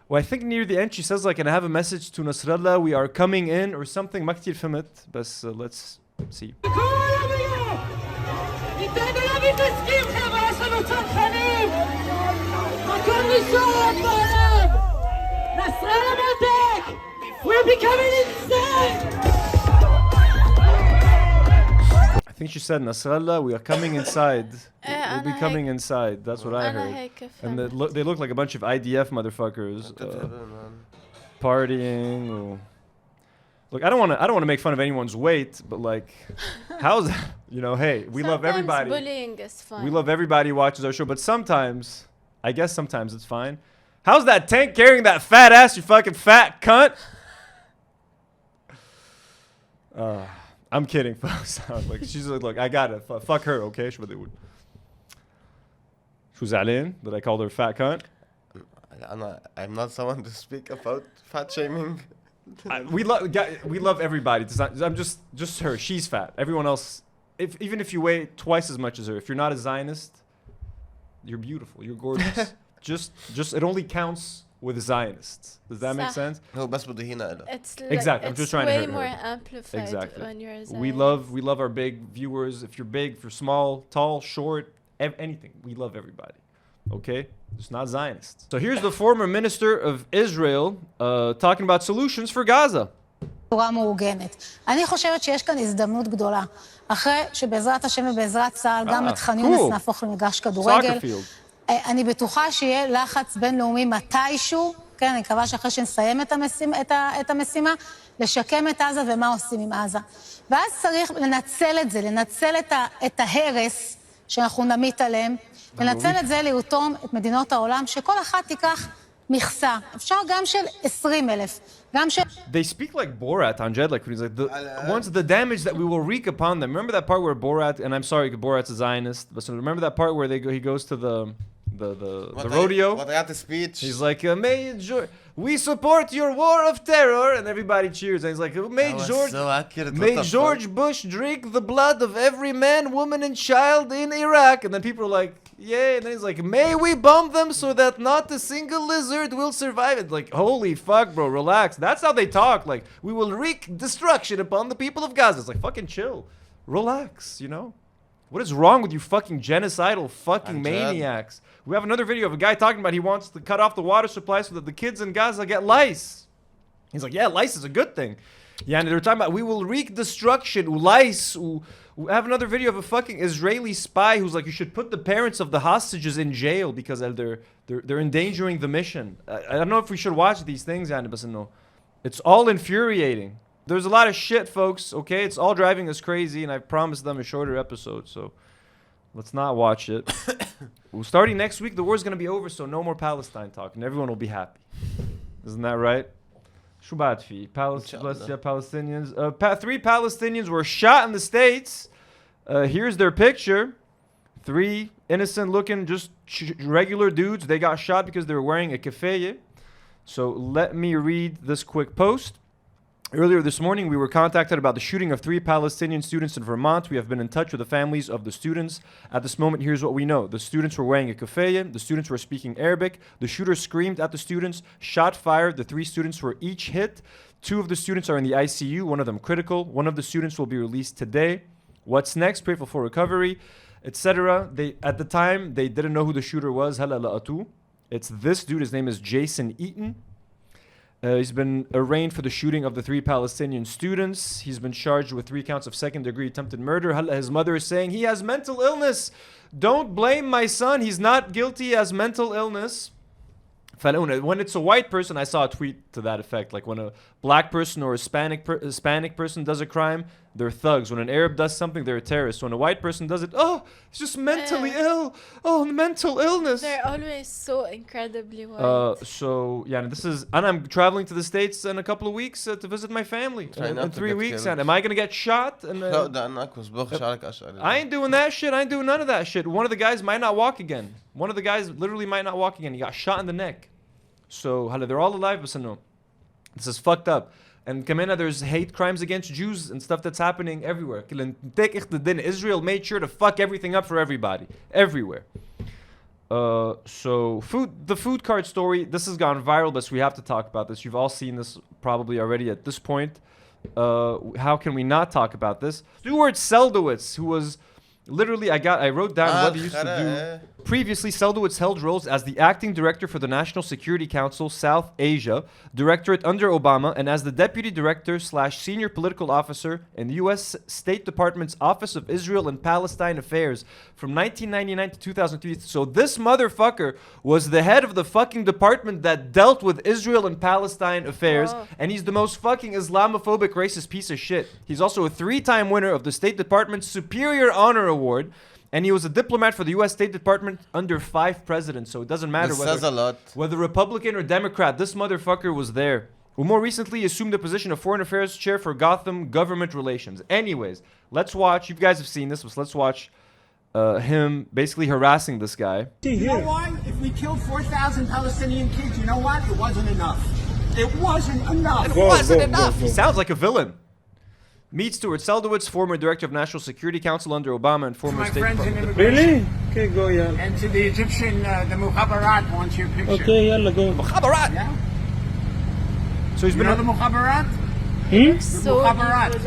Well, I think near the end she says like, and I have a message to Nasrallah, we are coming in, or something. ما كتير فهمت, بس let's see. We're becoming insane. I think she said, Nasrallah, we are coming inside. We'll be coming inside. That's what I heard. And they look like a bunch of IDF motherfuckers partying. Or look, I don't want to make fun of anyone's weight, but like, how's that? You know, hey, we love everybody. Bullying is fun. We love everybody who watches our show, but sometimes, I guess sometimes it's fine. How's that tank carrying that fat ass, you fucking fat cunt? I'm kidding, folks. Like, she's like, look, I got it. Fuck her, okay? شو بدي أقول? شو زعلان that I called her a fat cunt? I'm not someone to speak about fat shaming. We love everybody. I'm just her. She's fat. Everyone else, even if you weigh twice as much as her, if you're not a Zionist, you're beautiful. You're gorgeous. just it only counts with Zionists. Does that make sense? هو بس بده يهينا إله. It's like, Exactly. I'm just trying to hurt way more her. amplified Exactly. when you're a We Zionist. love our big viewers. If you're big, if you're small, tall, short, anything, we love everybody. Okay, it's not Zionists. So here's the former minister of Israel talking about solutions for Gaza. בצורה מאורגנת. אני חושבת שיש כאן הזדמנות גדולה. אחרי שבעזרת השם ובעזרת צה"ל גם את ח'אן יונס נהפוך למגרש כדורגל. אני בטוחה שיהיה לחץ בינלאומי מתישהו, כן, אני מקווה שאחרי שנסיים את המשימה, לשקם את עזה ומה עושים עם עזה. ואז צריך לנצל את זה, לנצל את ההרס שאנחנו נמיט עליהם, לנצל את זה לרתום את מדינות העולם, שכל אחת תיקח מכסה. אפשר גם של 20,000. They speak like Borat on Jed, like he's like once the damage that we will wreak upon them. Remember that part where Borat, and I'm sorry, Borat's a Zionist, but so remember that part where he goes to the rodeo. What I got the speech. He's like, we support your war of terror, and everybody cheers. And he's like, may George Bush drink the blood of every man, woman, and child in Iraq. And then people are like, yay. And then he's like, may we bomb them so that not a single lizard will survive. It's like, holy fuck, bro, relax. That's how they talk. Like, we will wreak destruction upon the people of Gaza. It's like, fucking chill. Relax, you know? What is wrong with you fucking genocidal fucking maniacs? We have another video of a guy talking about he wants to cut off the water supply so that the kids in Gaza get lice. He's like, yeah, lice is a good thing. Yeah, and they're talking about we will wreak destruction, lice. We have another video of a fucking Israeli spy who's like, you should put the parents of the hostages in jail because they're endangering the mission. I don't know if we should watch these things, but no. It's all infuriating. There's a lot of shit, folks, okay? It's all driving us crazy, and I promised them a shorter episode, so let's not watch it. Starting next week, the war's going to be over, so no more Palestine talk, and everyone will be happy. Isn't that right? شو بعد في Palestinians. 3 Palestinians were shot in the States. Here's their picture. 3 innocent looking, just regular dudes. They got shot because they were wearing a keffiyeh. So let me read this quick post. Earlier this morning, we were contacted about the shooting of 3 Palestinian students in Vermont. We have been in touch with the families of the students. At this moment, here's what we know. The students were wearing a keffiyeh. The students were speaking Arabic. The shooter screamed at the students. Shot fired. The 3 students were each hit. 2 of the students are in the ICU. 1 of them critical. 1 of the students will be released today. What's next? Pray for recovery, etc. At the time, they didn't know who the shooter was. Halal. It's this dude. His name is Jason Eaton. He's been arraigned for the shooting of the 3 Palestinian students. He's been charged with 3 counts of second-degree attempted murder. His mother is saying, he has mental illness. Don't blame my son. He's not guilty. He has mental illness. When it's a white person, I saw a tweet to that effect. Like when a black person or a Hispanic person does a crime, they're thugs. When an Arab does something, they're a terrorist. When a white person does it, oh, it's just mentally ill. Oh, mental illness. They're always so incredibly white. So, yeah, and I'm traveling to the States in a couple of weeks to visit my family. In 3 weeks. And am I going to get shot? And, I ain't doing that shit. I ain't doing none of that shit. One of the guys might not walk again. One of the guys literally might not walk again. He got shot in the neck. So, they're all alive, but no. This is fucked up. And Kamena, there's hate crimes against Jews and stuff that's happening everywhere. Israel made sure to fuck everything up for everybody. Everywhere. So, the food cart story, this has gone viral, but we have to talk about this. You've all seen this probably already at this point. How can we not talk about this? Stuart Seldowitz, who was... Literally, I wrote down what he used to do. Previously, Seldowitz held roles as the acting director for the National Security Council South Asia Directorate under Obama and as the deputy director / senior political officer in the U.S. State Department's Office of Israel and Palestine Affairs from 1999 to 2003. So this motherfucker was the head of the fucking department that dealt with Israel and Palestine affairs, and he's the most fucking Islamophobic racist piece of shit. He's also a 3-time winner of the State Department's Superior Honor Award, and he was a diplomat for the U.S. State Department under 5 presidents, so it doesn't matter whether Republican or Democrat, this motherfucker was there. Who more recently assumed the position of Foreign Affairs Chair for Gotham Government Relations. Anyways, let's watch, you guys have seen this, but let's watch him basically harassing this guy. You know why? If we killed 4,000 Palestinian kids, you know what? It wasn't enough. It wasn't enough. It wasn't enough. He sounds like a villain. Meet Stuart Seldowitz, former director of National Security Council under Obama and former State Department. Really? Okay, go, yeah. And to the Egyptian, the Mukhabarat wants your picture. Okay, yeah, go. Mukhabarat? Yeah. So he's been... You know the Mukhabarat? So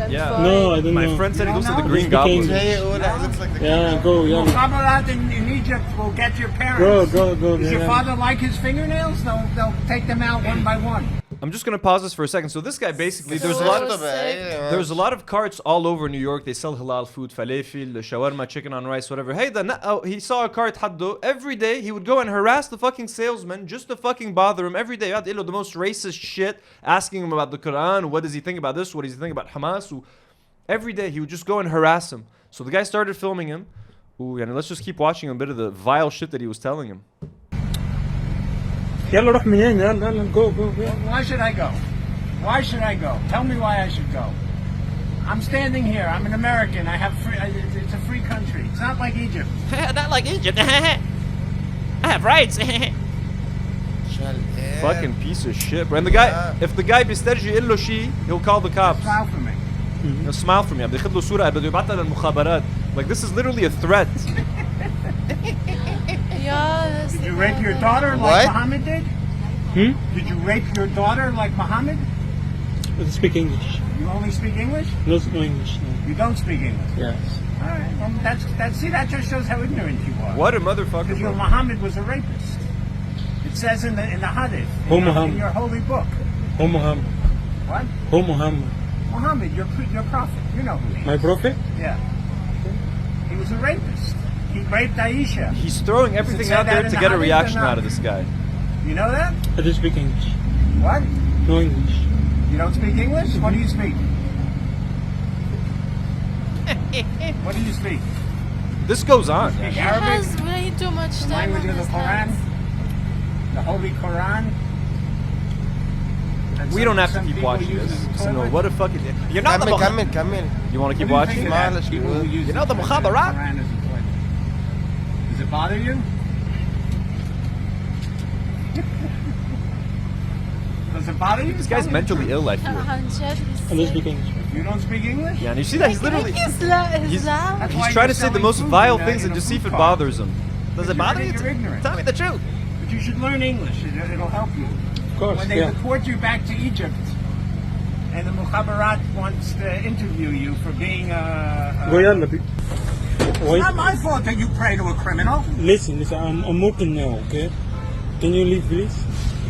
yeah. No, I don't know. My friend said he looks like the Green Goblin. Yeah, go, yeah. Mukhabarat in Egypt will get your parents. Go. Does your father like his fingernails? They'll take them out one by one. I'm just gonna pause this for a second. So this guy basically, there's a lot of carts all over New York. They sell halal food, falafel, shawarma, chicken on rice, whatever. Hey, he saw a cart haddo every day. He would go and harass the fucking salesman just to fucking bother him every day. The most racist shit, asking him about the Quran. What does he think about this? What does he think about Hamas? Every day he would just go and harass him. So the guy started filming him. And let's just keep watching a bit of the vile shit that he was telling him. يلا روح من هنا يلا go. Why should I go? Why should I go? Tell me why I should go. I'm standing here. I'm an American. I have free. It's a free country. It's not like Egypt. Not like Egypt. I have rights. Fucking piece of shit, bro. And the guy, if the guy بيسترجي له شيء, he'll call the cops. Smile for me. He'll smile for me. بياخد له صورة بده يبعتها للمخابرات. Like this is literally a threat. Did you rape your daughter like Muhammad did? Did you rape your daughter like Muhammad? I speak English. You only speak English? No English. No. You don't speak English? Yes. All right. Well, that just shows how ignorant you are. What a motherfucker. Because bro. Muhammad was a rapist. It says in the Hadith, in your holy book. Who Muhammad? What? Who Muhammad? Muhammad, your prophet. You know who he is. My prophet? Yeah. He was a rapist. He raped Aisha. He's throwing everything out there to get a reaction out of this guy. You know that? I don't speak English. What? No English. You don't speak English? What do you speak? What do you speak? This goes on. Speak He Arabic? has way too much The time language on of the his Quran? hands. The Holy Quran? And We some- don't have to some keep people watching use this. it as a So no, toilet? what a fucking... You know the كمل. You want to keep What do you watching? think of that? معلش People who بقول. use You know the the Mukhabarat? Quran as a toilet. Does it bother you? Does it bother you? This guy's mentally ill, I feel. عن جد I don't speak English. You don't speak English? Yeah, and you see that he's literally... He's loud. He's That's why trying to you're say the selling most food vile in a- things in and a just see if food it cart. bothers him. Does it bother you? You're ignorant. Tell me the truth. But you should learn English. It'll help you. Of course, When they yeah. deport you back to Egypt, and the Mukhabarat wants to interview you for being Go yalla, bi- It's Wait, not my fault that you pray to a criminal. listen, I'm working now, okay? Can you leave, please?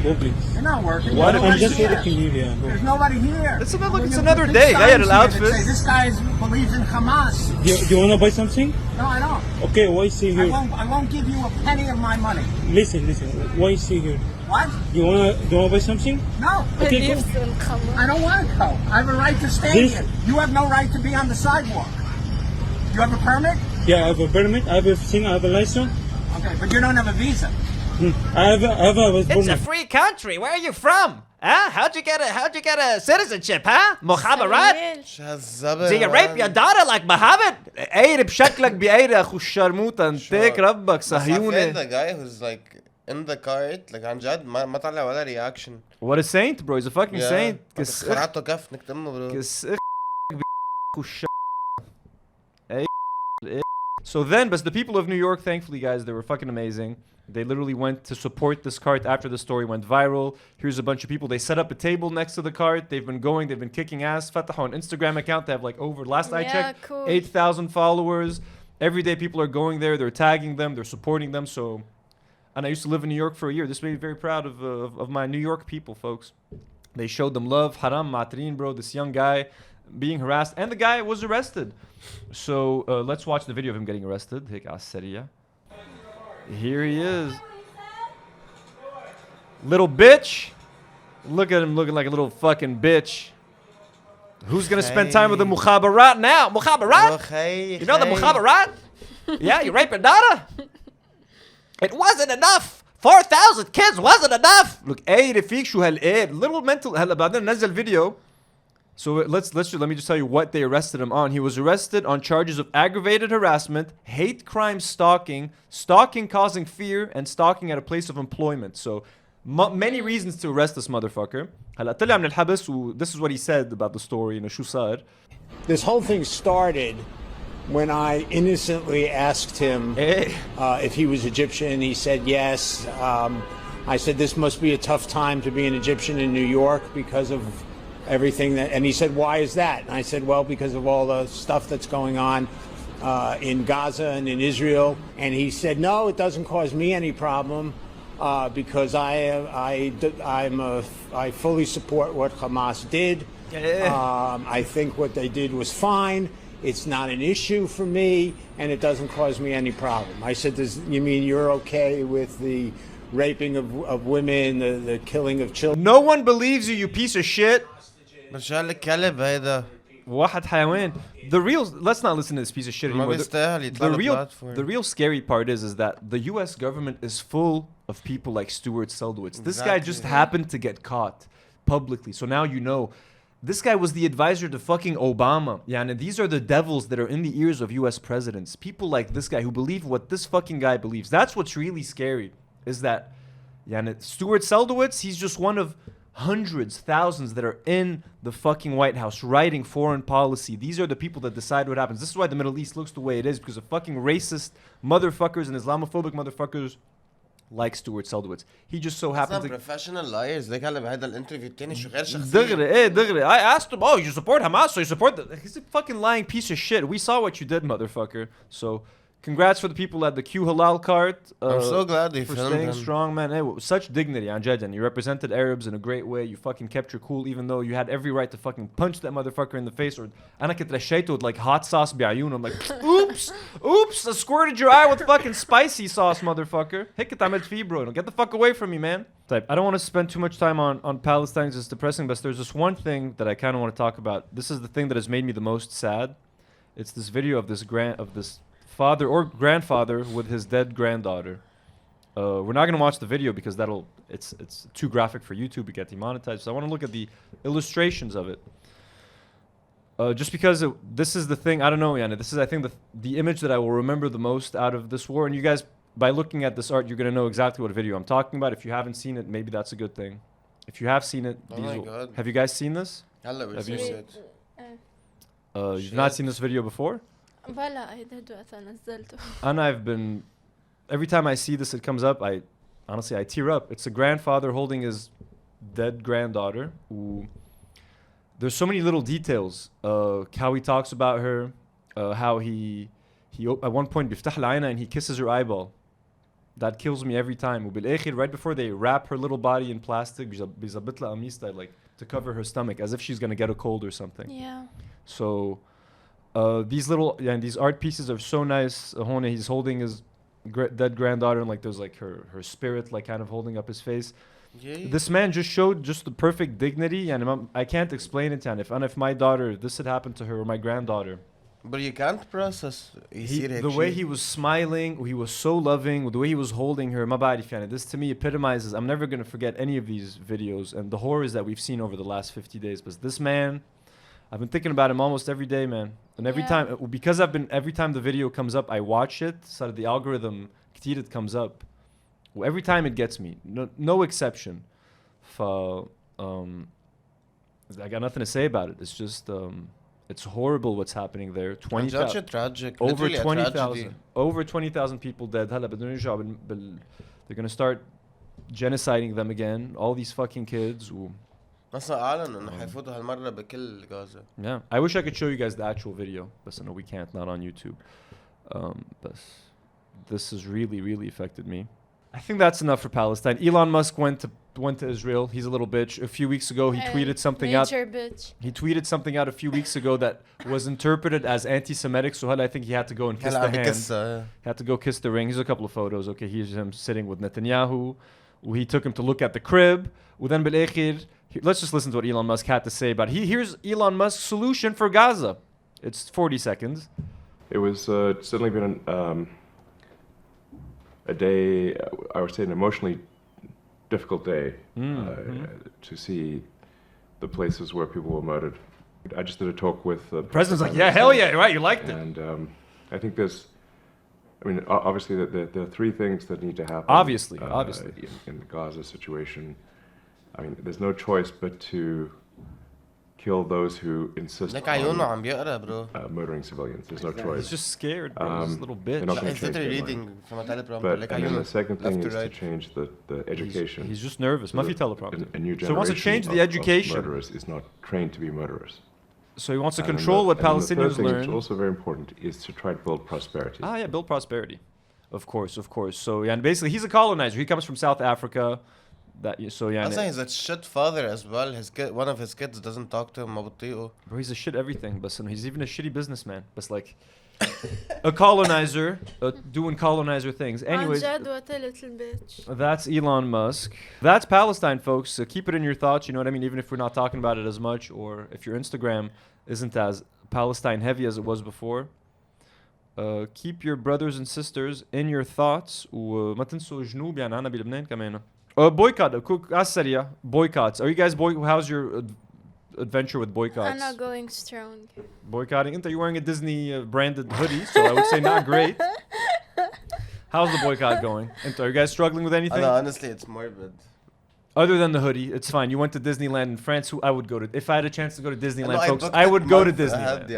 Go, please. You're not working. What There's a I'm nobody just here. ready to leave, yeah. Go. There's nobody here. It's another- When it's you another put day. big Guy had an signs here that outfit. say, this guy believes in Hamas. You wanna buy something? No, I don't. Okay, why stay I here? won't give you a penny of my money. Listen, why stay here? What? You wanna buy something? No. Okay, go. Believes in Hamas. I don't want to go. I have a right to stand This- here. You have no right to be on the sidewalk. You have a permit? Yeah, I have a permit, I have everything, I have a license. Okay, but you don't have a visa. I have a It's a permit. free country. Where are you from? Huh? How'd you get a citizenship, huh? Mukhabarat? شو هالزبط Do you rape your daughter like Muhammad? قاير بشكلك بقاير اخو الشرموطه انتك ربك the صهيوني. guy who's like in the cart like عن جد ما طلع ولا reaction. What a saint, bro. He's a fucking saint. كس خلعته كف نكتمه برو. كس اخو الش... So then, but the people of New York, thankfully, guys, they were fucking amazing. They literally went to support this cart after the story went viral. Here's a bunch of people. They set up a table next to the cart. They've been kicking ass. Fatah on Instagram account. They have like over, last I Yeah, checked, cool. 8,000 followers. Every day people are going there. They're tagging them. They're supporting them. So, and I used to live in New York for a year. This made me very proud of my New York people, folks. They showed them love. Haram Matrin, bro. This young guy being harassed. And the guy was arrested. So let's watch the video of him getting arrested. Here he is. Little bitch. Look at him looking like a little fucking bitch. Who's gonna spend time with the Mukhabarat now? Mukhabarat? You know the Mukhabarat? Yeah, you rape your daughter? It wasn't enough. 4,000 kids wasn't enough. Look, ايه رفيق شو هالقيد. Little mental. هلا بعدين نزل video. So let me just tell you what they arrested him on. He was arrested on charges of aggravated harassment, hate crime stalking, stalking causing fear, and stalking at a place of employment. So many reasons to arrest this motherfucker. هلا طلع من الحبس و this is what he said about the story. شو صار. This whole thing started when I innocently asked him if he was Egyptian. He said yes. I said this must be a tough time to be an Egyptian in New York because of everything that, and he said, why is that? And I said, well, because of all the stuff that's going on in Gaza and in Israel. And he said, no, it doesn't cause me any problem because I fully support what Hamas did. I think what they did was fine. It's not an issue for me, and it doesn't cause me any problem. I said, you mean you're okay with the raping of women, the killing of children? No one believes you, you piece of shit. هيدا واحد حيوان. Let's not listen to this piece of shit anymore. The real scary part is that the US government is full of people like Stuart Seldowitz. This guy just happened to get caught publicly. So now you know. This guy was the advisor to fucking Obama. Yeah, and these are the devils that are in the ears of US presidents. People like this guy who believe what this fucking guy believes. That's what's really scary. Is that Stuart Seldowitz, he's just one of hundreds, thousands that are in the fucking White House writing foreign policy. These are the people that decide what happens. This is why the Middle East looks the way it is, because of fucking racist motherfuckers and Islamophobic motherfuckers like Stuart Seldowitz. He just so It's happened not to... professional liars. ليك هلا بهذا الانترفيو الثاني شو غير شخصية. دغري. I asked him, oh, you support Hamas, so you support... He's a fucking lying piece of shit. We saw what you did, motherfucker. So... Congrats for the people at the Q Halal cart. I'm so glad they for filmed staying him. strong, man. Hey, such dignity on Jeddah. You represented Arabs in a great way. You fucking kept your cool, even though you had every right to fucking punch that motherfucker in the face. Or أنا كنت رشيته with like hot sauce بعيونه. I'm like, oops, I squirted your eye with fucking spicy sauce, motherfucker. Hicket عملت فيه, bro. Get the fuck away from me, man. Type. I don't want to spend too much time on Palestine. It's depressing, but there's this one thing that I kind of want to talk about. This is the thing that has made me the most sad. It's this video of this father or grandfather with his dead granddaughter. We're not gonna watch the video because it's too graphic for YouTube to get demonetized. So I want to look at the illustrations of it. Just because this is the thing, I don't know, Yana. This is, I think, the image that I will remember the most out of this war. And you guys, by looking at this art, you're gonna know exactly what video I'm talking about. If you haven't seen it, maybe that's a good thing. If you have seen it, have you guys seen this? Have you seen it? You've not seen this video before? بلا I did وقت نزلته. And I've been, every time I see this, it comes up. I tear up. It's a grandfather holding his dead granddaughter. There's so many little details. How he talks about her, how he at one point بيفتح العينة and he kisses her eyeball. That kills me every time. وبالآخر, right before they wrap her little body in plastic, بيظبط لها قميص like to cover her stomach, as if she's gonna get a cold or something. Yeah. So. These art pieces are so nice. He's holding his dead granddaughter, and like there's like her spirit like kind of holding up his face. Yeah. This man just showed just the perfect dignity, and I can't explain it. And if my daughter, this had happened to her, or my granddaughter, but you can't process. The way he was smiling, he was so loving, the way he was holding her. This to me epitomizes. I'm never gonna forget any of these videos and the horrors that we've seen over the last 50 days. But this man, I've been thinking about him almost every day, man. And every time, because every time the video comes up, I watch it. So the algorithm, it comes up. Well, every time it gets me, no exception. I got nothing to say about it. It's just, it's horrible what's happening there. 20,000, over 20,000, over 20,000 people dead. They're gonna start genociding them again. All these fucking kids. Yeah, I wish I could show you guys the actual video, but no, we can't, not on YouTube. But this has really, really affected me. I think that's enough for Palestine. Elon Musk went to Israel. He's a little bitch. A few weeks ago, he tweeted something out. Bitch. He tweeted something out a few weeks ago that was interpreted as anti-Semitic. So I think he had to go and kiss the hand. Had to go kiss the ring. Here's a couple of photos. Okay, here's him sitting with Netanyahu. He took him to look at the crib. وذن بالآخر, let's just listen to what Elon Musk had to say about it. Here's Elon Musk's solution for Gaza. It's 40 seconds. It was certainly been a day, I would say an emotionally difficult day to see the places where people were murdered. I just did a talk with the president's like, yeah, hell yeah, right, you liked it. And I think obviously there are three things that need to happen. Obviously. In the Gaza situation. I mean, there's no choice but to kill those who insist on murdering civilians. There's no choice. He's just scared, bro. He's a little bitch. And then the second thing is to change the education. He's just nervous. A new generation so he wants to change the education. Of murderers is not trained to be murderers. So he wants to control what Palestinians learn. Which is also very important, is to try to build prosperity. Build prosperity. Of course. So and basically he's a colonizer. He comes from South Africa. He's a shit father as well. One of his kids doesn't talk to him. Bro, he's a shit everything. But he's even a shitty businessman. But like a colonizer doing colonizer things. Anyways, that's Elon Musk. That's Palestine, folks. Keep it in your thoughts. You know what I mean? Even if we're not talking about it as much, or if your Instagram isn't as Palestine heavy as it was before. Keep your brothers and sisters in your thoughts. وما تنسوا جنوب يعني أنا بلبنان كمان. Boycott. Boycotts. Are you guys how's your adventure with boycotts? I'm not going strong. Boycotting? You're wearing a Disney branded hoodie, so I would say not great. How's the boycott going? Are you guys struggling with anything? Honestly, it's morbid. Other than the hoodie, it's fine. You went to Disneyland in France. I would go to. If I had a chance to go to Disneyland, folks, I would go to Disneyland.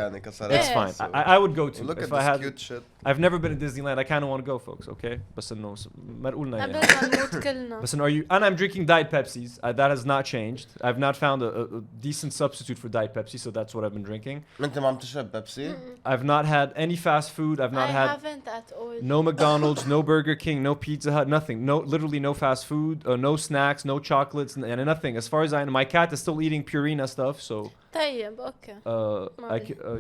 It's fine. I would go to. Look if at I this had, cute shit. I've never been to Disneyland. I kind of want to go, folks. Okay, بس إنه ما تقولنا قبل يعني. ما نموت كلنا. Listen, are you? And I'm drinking Diet Pepsis. That has not changed. I've not found a decent substitute for Diet Pepsi, so that's what I've been drinking. أنت ما عم تشرب بيبسي؟ I've not had any fast food. I've not had haven't at all. no McDonald's, no Burger King, no Pizza Hut, nothing. No, literally no fast food, no snacks, no chocolates, and nothing. As far as I know, my cat is still eating Purina stuff. So. طيب okay.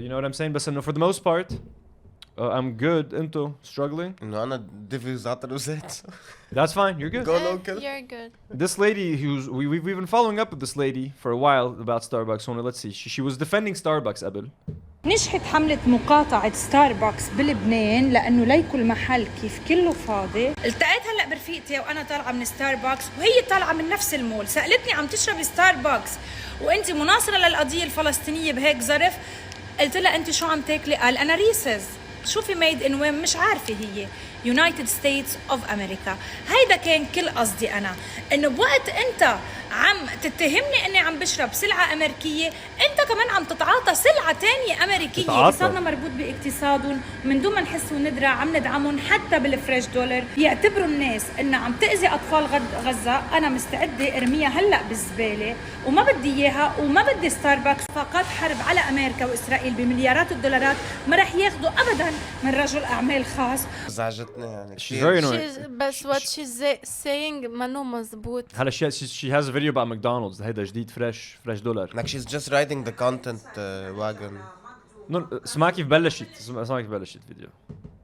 You know what I'm saying? But no, for the most part. I'm good. Into struggling. No, أنا diffusat روزات. That's fine. You're good. Go local. You're good. This lady we've been following up with this lady for a while about Starbucks. Let's see. She was defending Starbucks. Abel. نجحت حملة مقاطعة ستاربكس بلبنان لأنه ليكو المحل كيف كله فاضي. التقيت هلأ برفيقتي وأنا طالعة من ستاربكس وهي طالعة من نفس المول. سألتني عم تشرب ستاربكس وأنت مناصرة للقضية الفلسطينية بهيك ظرف؟ قلت لها أنت شو عم تاكلي؟ قال أنا ريسز. شوفي ميد ان وين مش عارفه هي يونايتد ستيتس اوف امريكا. هيدا كان كل قصدي انا انه بوقت انت عم تتهمني اني عم بشرب سلعه امريكيه انت كمان عم تتعاطى سلعه تانية امريكيه. اقتصادنا مربوط باقتصادهم من دون ما نحس وندرى عم ندعمهم حتى بالفريش دولار. يعتبروا الناس انها عم تاذي اطفال غزه. انا مستعده ارميها هلا بالزباله وما بدي اياها وما بدي ستاربكس. فقط حرب على امريكا واسرائيل بمليارات الدولارات ما رح ياخذوا ابدا من رجل اعمال خاص. زعجتني يعني. She's very annoying. بس what she's saying منو مزبوط. هلا she has a video about McDonald's. هيدا جديد fresh دولار. Like she's just riding the content wagon. No, اسمع كيف بلشت فيديو.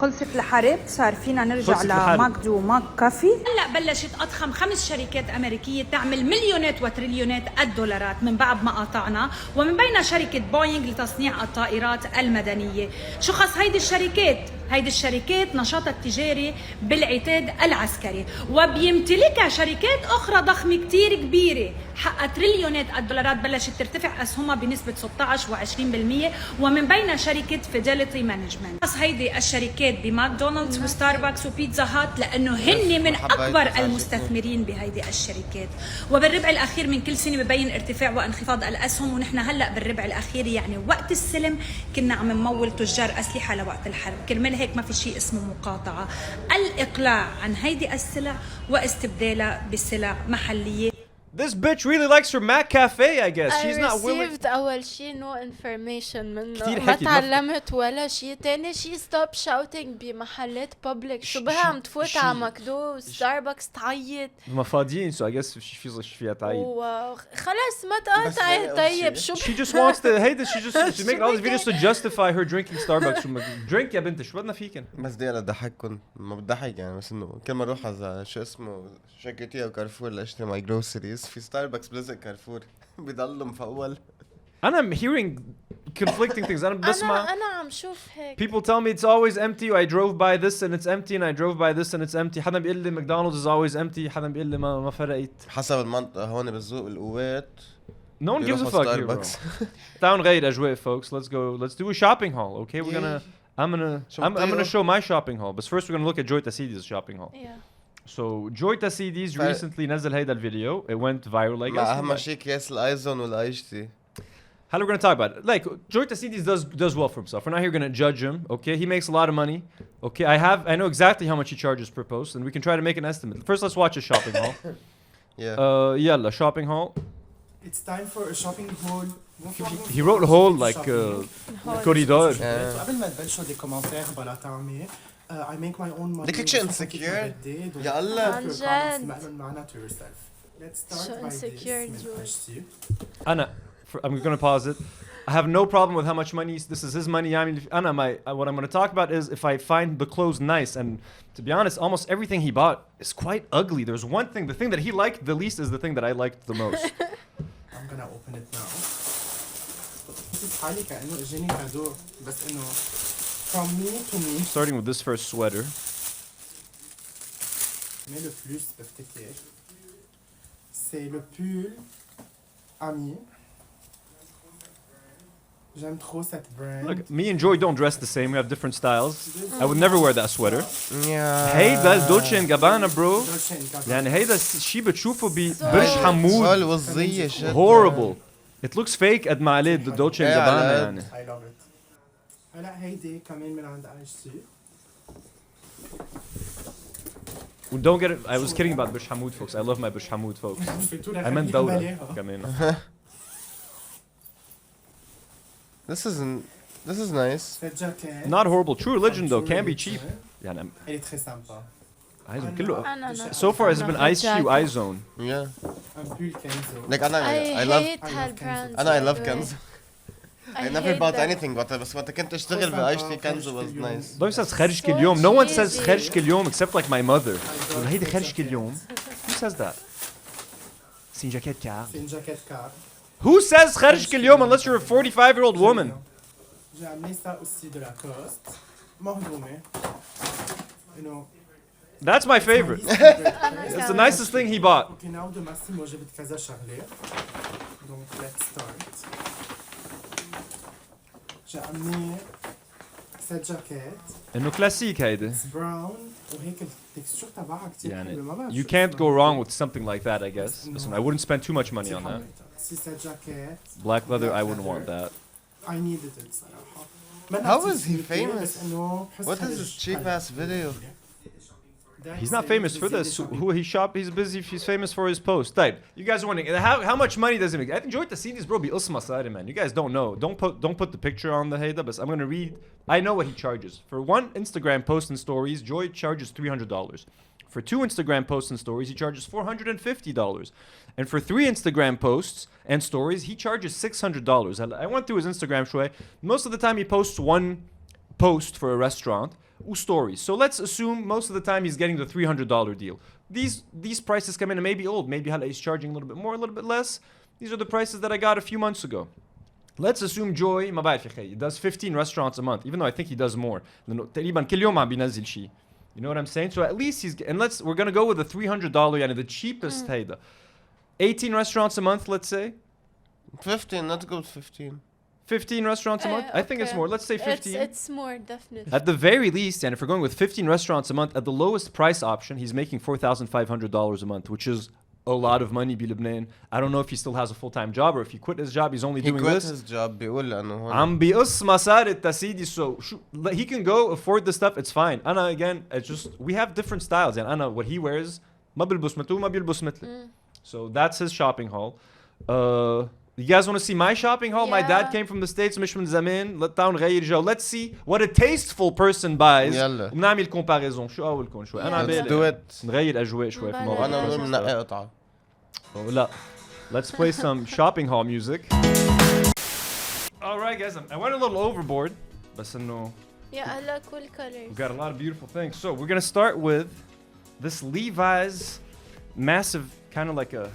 خلصت الحرب صار فينا نرجع لماكدو وماك كافي. هلا بلشت اضخم 5 شركات امريكيه تعمل مليونات وتريليونات الدولارات من بعد ما قاطعنا ومن بينها شركه بوينغ لتصنيع الطائرات المدنيه. شو خص هيدي الشركات؟ هيدي الشركات نشاطها التجاري بالعتاد العسكري وبيمتلكها شركات اخرى ضخمه كتير كبيره حقها تريليونات الدولارات. بلشت ترتفع اسهمها بنسبه 16 و20% ومن بينها شركه فيديليتي مانجمنت. خص هيدي الشركات بماكدونالدز وستاربكس وبيتزا هات لانه هن من اكبر المستثمرين بهيدي الشركات. وبالربع الاخير من كل سنه ببين ارتفاع وانخفاض الاسهم ونحن هلا بالربع الاخير يعني وقت السلم كنا عم نمول تجار اسلحه لوقت الحرب. كرمال هيك ما في شيء اسمه مقاطعه. الاقلاع عن هيدي السلع واستبدالها بسلع محليه. This bitch really likes her Mac Cafe, I guess. She's not willing. I received أول شيء no information منه. كتير ما حكي. تعلمت ولا شيء. تاني شيء stop shouting بمحلات public. شو بها عم تفوت على ماكدو ستاربكس تعيط. ما فاضيين, so I guess she feels like فيها تعيط. خلاص ما تقاطعي. طيب شو She just wants to. Hey, she's making all these videos to justify her drinking Starbucks. Drink يا بنت, شو بدنا فيكن؟ بس دي أنا ضحككم ما بضحك يعني بس إنه كل ما أروح على شو اسمه شركتي أو كارفور لأشتري ماي جروسريز في ستاربكس بلزق كارفور بيضلوا مفول. I'm hearing conflicting things. أنا عم شوف هيك. People tell me it's always empty. I drove by this and it's empty and I drove by this and it's empty. حدا بيقول لي McDonald's is always empty. حدا بيقول لي ما فرقت. حسب المنطقة هون بالذوق القوات. No one gives a fuck here, bro. تعالوا نغير أجواء, folks. Let's do a shopping haul, okay? I'm gonna show my shopping haul. But first we're gonna look at Joy Tassidis' shopping haul. Yeah. So Joy Tassidis recently نزل هيدا الفيديو. It went viral, I guess. أهم شيء كيس الأيزون والأيشتي. How we're gonna talk about it? Like Joy Tassidis does well for himself. We're not here gonna judge him. Okay, he makes a lot of money. Okay, I know exactly how much he charges per post, and we can try to make an estimate. First, let's watch a shopping haul. Yeah. Yalla, shopping haul. It's time for a shopping haul. He wrote a whole like corridor. قبل ما تبلشوا دي كومنتير بلا تعمي. I make my own money. ديك شيء insecure. يا الله. عن جد. معنا to yourself. Let's start by this. I'm gonna pause it. I have no problem with how much money. This is his money. I mean, what I'm gonna talk about is if I find the clothes nice. And to be honest, almost everything he bought is quite ugly. There's one thing. The thing that he liked the least is the thing that I liked the most. I'm gonna open it now. حالي كأنه إجاني كادو بس إنه from me to me. Starting with this first sweater. Mais le plus بفتكر c'est le pull ami. J'aime trop cette brand. Look, me and Joy don't dress the same. We have different styles. I would never wear that sweater. Yeah. هيدا Dolce & Gabbana, bro. يعني هيدا شي بتشوفه ببرج حمود. Horrible. It looks fake قد ما عليه Dolce & Gabbana يعني. I love it. هلا هيدي كمان من عند IHC. Don't get it. I was kidding about Bush Hamoud folks. I love my Bush Hamoud folks. I meant Dawla. This is nice. Not horrible. True religion though can be cheap. Yeah, Elle est très sympa. So far it's been Ice Q, iZone. Yeah. Un pull Kenzo. Like I love Kenzo. I never bought anything, but what I can't اشتغل بعيشتي Kenzo was nice. Nobody says خارج كل يوم. No one says خارج كل يوم except like my mother. هيدي خارج كل يوم. Who says that? C'est une jaquette car. C'est une jaquette car. Who says خارج كل يوم unless you're a 45-year-old woman? J'ai amené ça aussi de la Coste. Mordomé. You know. That's my favorite. It's the nicest thing he bought. Okay, now de Massimo جبت كذا شغلة. Donc let's start. J'ai amené cette jaquette. إنه كلاسيك هيدا. It's brown وهيك التكستشر تبعها كتير حلوة ما بعرف. You can't go wrong with something like that, I guess. Listen, I wouldn't spend too much money on that. C'est cette jaquette. Black leather, I wouldn't want that. I needed it صراحة. How is he famous? What is this cheap ass video? He's not famous for this. Who he shop? He's busy. He's famous for his post. Type. You guys are wondering how much money does he make? I think Joy Tassidis, bro, be usma sari, man. You guys don't know. Don't put the picture on the Heda, but I'm gonna read. I know what he charges for one Instagram post and stories. Joy charges $300. For 2 Instagram posts and stories, he charges $450. And for 3 Instagram posts and stories, he charges $600. I went through his Instagram shway. Most of the time, he posts 1 post for a restaurant. Stories. So let's assume most of the time he's getting the $300 deal. These prices come in and maybe old. Maybe Halal is charging a little bit more, a little bit less. These are the prices that I got a few months ago. Let's assume Joy he does 15 restaurants a month, even though I think he does more. You know what I'm saying? So at least we're gonna go with the $300 and the cheapest Hayda. 18 restaurants a month, let's say. 15, let's go with 15. 15 restaurants a month? I think it's more. Let's say 15. It's more, definitely. At the very least, and if we're going with 15 restaurants a month, at the lowest price option, he's making $4,500 a month, which is a lot of money. I don't know if he still has a full-time job or if he quit his job, he's only doing this. He quit his job. So he can go afford this stuff, it's fine. Ana, again, it's just, we have different styles. And Ana, what he wears, so that's his shopping haul. You guys want to see my shopping haul? Yeah. My dad came from the States, Mishman Zamin. Let's see what a tasteful person buys. نعمل comparaison. شو أول كون شوي. Let's do it. نغير أجواء شوي في الموضوع. Let's play some shopping haul music. All right, guys. I went a little overboard, but no. Yeah, I like cool colors. We got a lot of beautiful things. So we're gonna start with this Levi's massive, kind of like a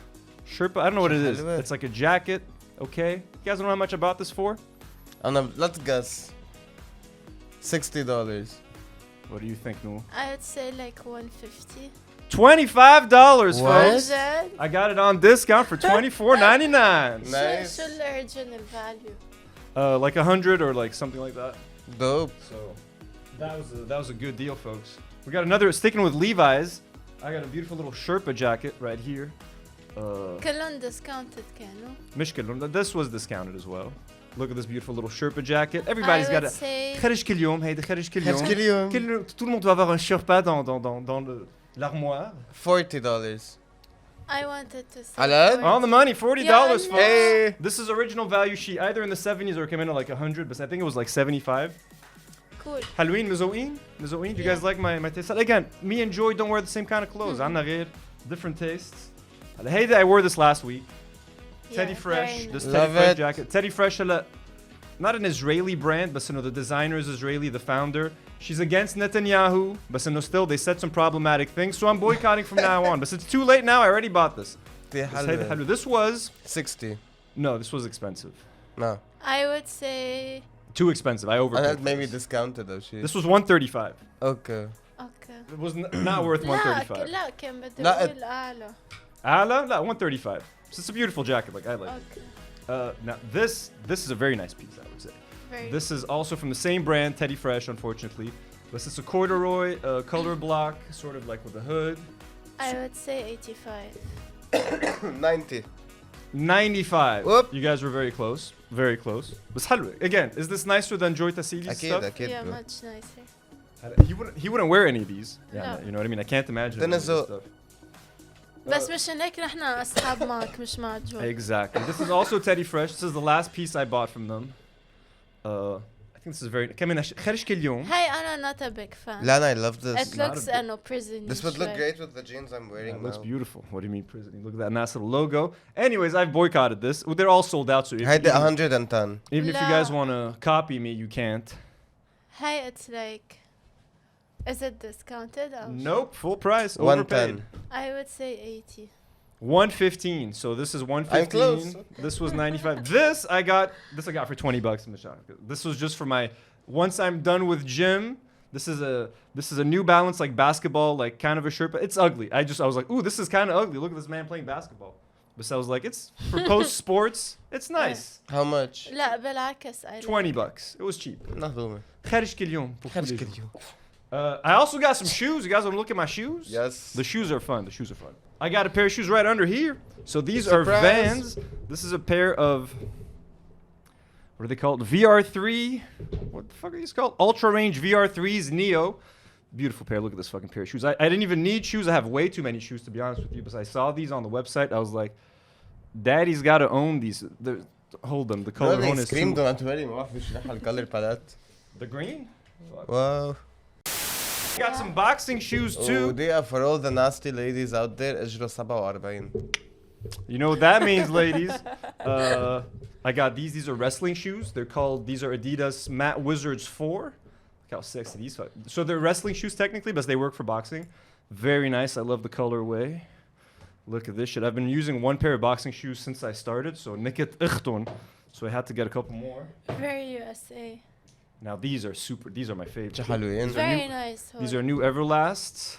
Sherpa. I don't know what it is. It's like a jacket. Okay. You guys don't know how much I bought this for? Let's guess. $60. What do you think, Nour? I would say like $150. $25, what? folks. I got it on discount for $24.99. Nice. What's the original value? Like 100 or like something like that. Dope. So that was a good deal, folks. We got another, sticking with Levi's. I got a beautiful little Sherpa jacket right here. كلهم discounted كانوا. مش كلهم. This was discounted as well. Look at this beautiful little Sherpa jacket. Everybody's got a خارج كل يوم هيدا خارج كل يوم. Tout le monde doit avoir un Sherpa dans l'armoire. $40. I wanted to say Halal? On the money, $40, folks. Hey. This is original value sheet, either in the 70s or came in at like 100, but I think it was like 75. Cool. Halloween, Mizoin? Do you guys like my taste? Again, me and Joy don't wear the same kind of clothes. عنا غير, different tastes. Hey, I wore this last week. Teddy Fresh, this Teddy Fresh jacket. Teddy Fresh, not an Israeli brand, but the designer is Israeli, the founder. She's against Netanyahu, but still they said some problematic things, so I'm boycotting from now on. But it's too late now. I already bought this. This was $60. No, this was expensive. No. I would say too expensive. I overpaid. I had maybe discounted though. This was $135. Okay. It was not worth $135. لا كان بدي أقول أعلى. أعلى؟ لا, $135. So it's a beautiful jacket, like I like. Okay. Now this is a very nice piece, I would say. This is also from the same brand, Teddy Fresh, unfortunately. This is a corduroy color block, sort of like with a hood. I would say 85. 90. 95. Whoop. You guys were very close. Very close. But again, is this nicer than Joy Tassidis stuff? أكيد, yeah, bro. much nicer. He wouldn't wear any of these. Yeah, No. you know what I mean. I can't imagine. Then any of is this a- stuff. بس مشان هيك نحن أصحاب معك مش مع جوي. Exactly. This is also Teddy Fresh. This is the last piece I bought from them. I think this is very. كمان خارج كل يوم. هاي أنا not a big fan. Lana, I love this. It looks إنه prison. This would look great with the jeans I'm wearing It looks now. beautiful. What do you mean prison? Look at that nice little logo. Anyways, I've boycotted this. Well, they're all sold out, so هيدي 110. even if you guys want to copy me, you can't. هاي it's like. Is it discounted? Or Nope, full price. 110. Overpaid. I would say 80. 115. So this is 115. I'm close. This was 95. This I got for $20 in the shop. This was just for my once I'm done with gym. This is a New Balance like basketball like kind of a shirt, but it's ugly. I was like, ooh, this is kind of ugly. Look at this man playing basketball. But I was like, it's for post sports. It's nice. How much? لا بالعكس. $20. It was cheap. مهضومة. خارج كل يوم. خارج كل يوم. I also got some shoes. You guys want to look at my shoes? Yes. The shoes are fun. I got a pair of shoes right under here. So these are Surprise. Vans. This is a pair of, what are they called? VR3. What the fuck are these called? Ultra Range VR3s Neo. Beautiful pair. Look at this fucking pair of shoes. I didn't even need shoes. I have way too many shoes, to be honest with you. But I saw these on the website. I was like, Daddy's got to own these. Hold them. The color one is screamed too. on Twitter. ما بعرف يشرح الcolor palette. The green? Fuck. Wow. Got some boxing shoes too. They are for all the nasty ladies out there. اجروا 47. You know what that means, ladies. I got these. These are wrestling shoes. These are Adidas Matte Wizards 4. Look how sexy these are. So they're wrestling shoes technically, but they work for boxing. Very nice. I love the colorway. Look at this shit. I've been using one pair of boxing shoes since I started. So Niket Ikhton. So I had to get a couple more. Very USA. Now these are my favorite. Very nice. These are new Everlasts.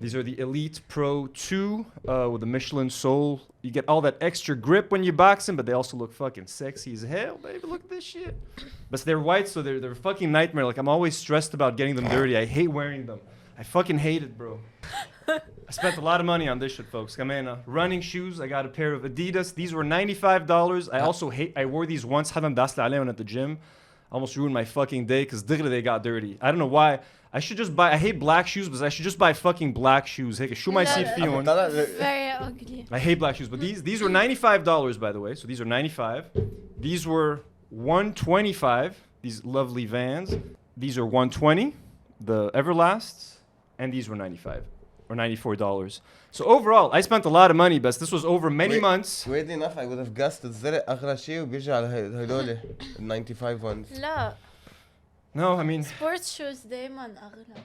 These are the Elite Pro 2 with the Michelin sole. You get all that extra grip when you boxing, but they also look fucking sexy as hell, baby. Look at this shit. But they're white, so they're a fucking nightmare. Like I'm always stressed about getting them dirty. I hate wearing them. I fucking hate it, bro. I spent a lot of money on this shit, folks. Kamena, running shoes. I got a pair of Adidas. These were $95. I wore these once. Hadam dasla alayhim at the gym. Almost ruined my fucking day because they got dirty. I don't know why. I hate black shoes, but I should just buy fucking black shoes. Hey, shoe my seat feeling. Very ugly. I hate black shoes, but these were $95 by the way. So these are $95. These were $125. These lovely Vans. These are $120. The Everlasts, and these were $95 or $94. So overall, I spent a lot of money, but this was over many months. Weirdly enough, I would have guessed الزرق أغلى شيء وبيجي على هدول ال 95 ones. لا. No, I mean. Sports shoes دايما أغلى.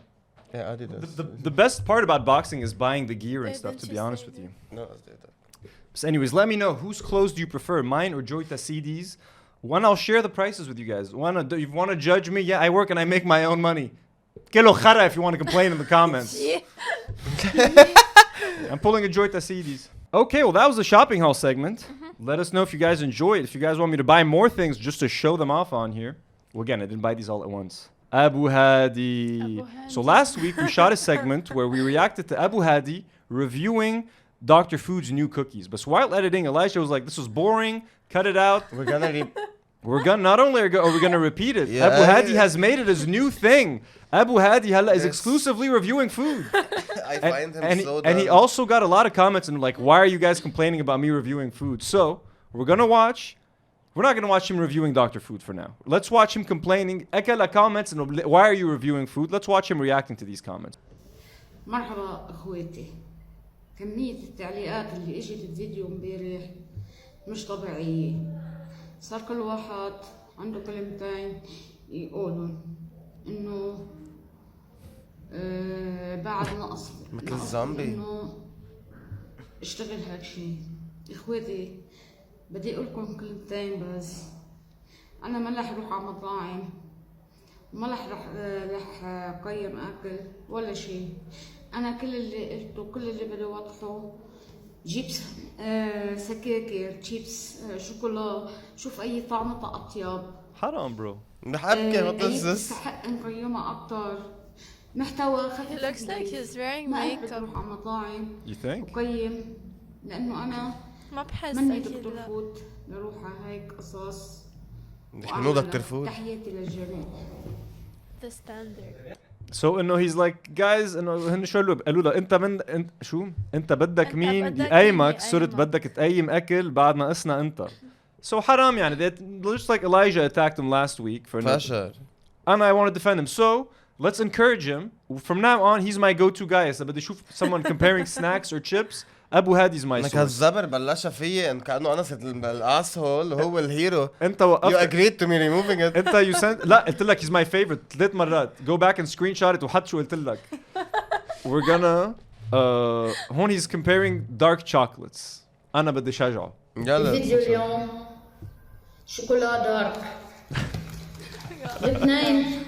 Yeah, Adidas. The best part about boxing is buying the gear and stuff, to be honest with you. No, So anyways, let me know whose clothes do you prefer, mine or Joy Tassidis. One, I'll share the prices with you guys. One, you want to judge me? Yeah, I work and I make my own money. Kilo khara if you want to complain in the comments. I'm pulling a Joy Tassidis. Okay, well that was the shopping haul segment. Let us know if you guys enjoyed. If you guys want me to buy more things just to show them off on here. Well, again, I didn't buy these all at once. Abou Hady. So last week we shot a segment where we reacted to Abou Hady reviewing Dr. Food's new cookies. But while editing, Elijah was like, "This was boring. Cut it out." Not only are we gonna repeat it. Yeah. Abou Hady has made it his new thing. Abou Hady is exclusively reviewing food. I find him so dumb. And he also got a lot of comments and like, why are you guys complaining about me reviewing food? So we're not gonna watch him reviewing Dr. Food for now. Let's watch him complaining. Ekala comments and why are you reviewing food? Let's watch him reacting to these comments. مرحبا اخواتي. كمية التعليقات اللي اجت الفيديو امبارح مش طبيعية. صار كل واحد عنده كلمتين يقولون انه بعد نقص مثل الزومبي انه اشتغل هيك شيء. اخواتي بدي اقول لكم كلمتين بس. انا ما رح اروح على مطاعم وما رح قيم اكل ولا شيء. انا كل اللي قلته كل اللي بدي اوضحه جيب سكاكر تشيبس شوكولا شوف اي طعمتها اطيب. حرام برو. بحبك what is this? تستحق نقيمها اكثر. محتوى خفيف. It looks like he's wearing ما makeup. اروح على مطاعم. You think? وقيم لانه انا ما بحس مني أكيد دكتور لا. فوت بروح على هيك قصص. نحن دكتور فوت. تحياتي للجميع. The standard. So انه he's like guys انه هن شو قالوا له انت شو انت بدك مين يقيمك صرت بدك تقيم اكل بعد ما قسنا انت. So حرام يعني just like Elijah attacked him last week for فشر. and I want to defend him. So let's encourage him. From now on he's my go-to guy. إذا بدي أشوف someone comparing snacks or chips, Abou Hady's my source. انك هالزبر بلشها فيي ان كانه انا صرت الاسهول وهو الهيرو. انت وقفت. You agreed to me removing it. انت you sent لا قلت لك he's my favorite 3 مرات. Go back and screenshot it وحط شو قلت لك. We're gonna هون he's comparing dark chocolates. أنا بدي شجعه. يلا. الفيديو اليوم شوكولا دارك. الاثنين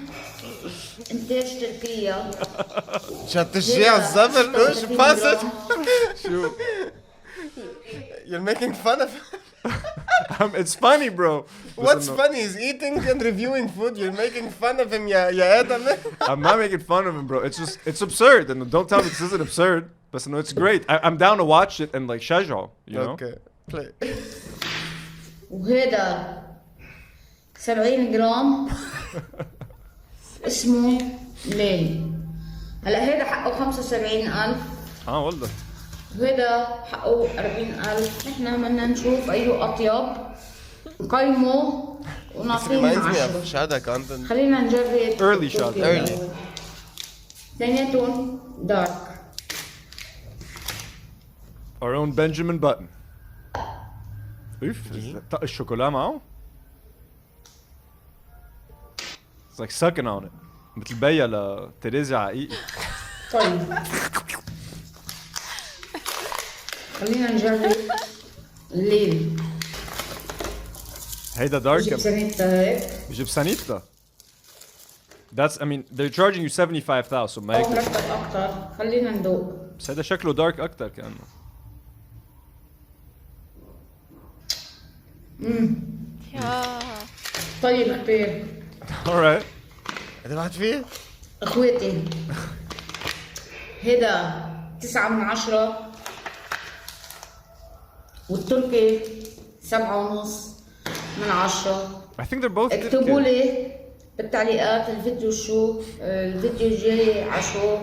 انتاج تركيا. شو تشجيع الزبر وش باسط؟ شو You're making fun of it's funny bro. What's funny? He's eating and reviewing food. You're making fun of him يا آدم. I'm not making fun of him bro. It's just it's absurd and don't tell me this isn't absurd. But no, it's great. I'm down to watch it and like شجعه you know. Okay. Play. وهذا 70 جرام اسمه ليل. هلا هذا حقه 75,000. والله. وهذا حقه 40,000. نحن بدنا نشوف أيه أطيب نقيمه ونعطيه 10. Chada content. خلينا نجرب. Early shot. Early. اثنيناتهم دارك. Our own Benjamin Button. طق الشوكولا معه. It's like sucking on it. مثل بيا لتريزيا عقيقي. طيب. خلينا نجرب الليل. هيدا دارك. بجيب سنيتها هيك. بجيب سنيتها. That's I mean they're charging you 75,000 so ما هيك. مرتب أكتر. خلينا ندوق. بس هيدا شكله دارك أكتر كأنه. طيب كتير. Alright. هذا بعد فيه؟ اخواتي هيدا 9/10 والتركي 7.5/10. I think they're both اكتبوا لي بالتعليقات الفيديو شو الفيديو الجاي عشو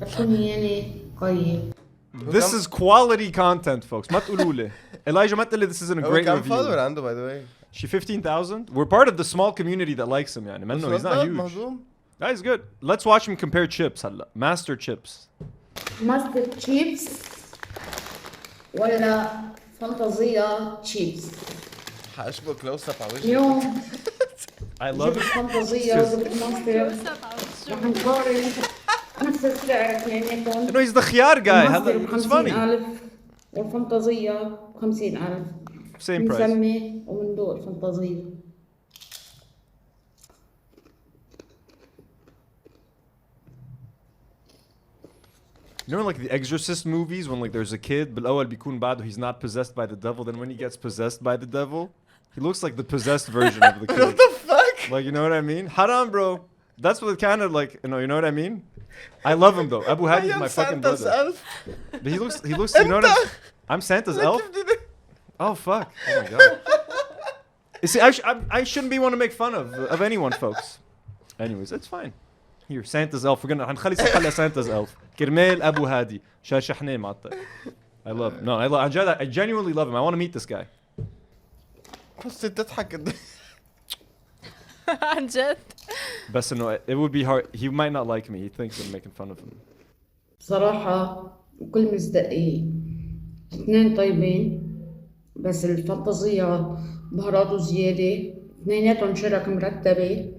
بتكون ياني قيم. This is quality content folks. ما تقولوا لي. Elijah ما تقول لي this isn't a great review. follower عنده by the way. She 15,000. We're part of the small community that likes him يعني. منه he's not huge. That is good. Let's watch him compare chips هلا. Master chips. ماستر تشيبس ولا فانتازيا تشيبس. حاشبه كلوز اب على وجهي. اليوم I love it. فانتازيا وماستر رح نقارن نفس السعر اثنيناتهم. No, he's the خيار guy. هذا it's funny. 50,000 والفانتازيا 50,000. Same price. نسمي ومندوق الفانتازيا. You know, like the Exorcist movies, when like there's a kid, بالأول بيكون بعده he's not possessed by the devil. Then when he gets possessed by the devil, he looks like the possessed version of the kid. What the fuck? Like, you know what I mean? Haram, bro. That's what kind of like, you know what I mean? I love him though. Abou Hady is my fucking Santa's brother. elf. But he looks, you know what I'm Santa's elf? Oh fuck! Oh my god! You see, I shouldn't be one to make fun of anyone, folks. Anyways, it's fine. Here, Santa's elf. We're gonna هنخلي سحلة Santa's elf. كرمال أبو هادي. شاشحناه معطل. I love him. No, I genuinely love him. I want to meet this guy. بس تضحك. عن جد. بس إنه it would be hard. He might not like me. He thinks I'm making fun of him. بصراحة بكل مصداقية اثنين طيبين بس الفانتازية بهاراته زيادة. اثنيناتهم شرك مرتبة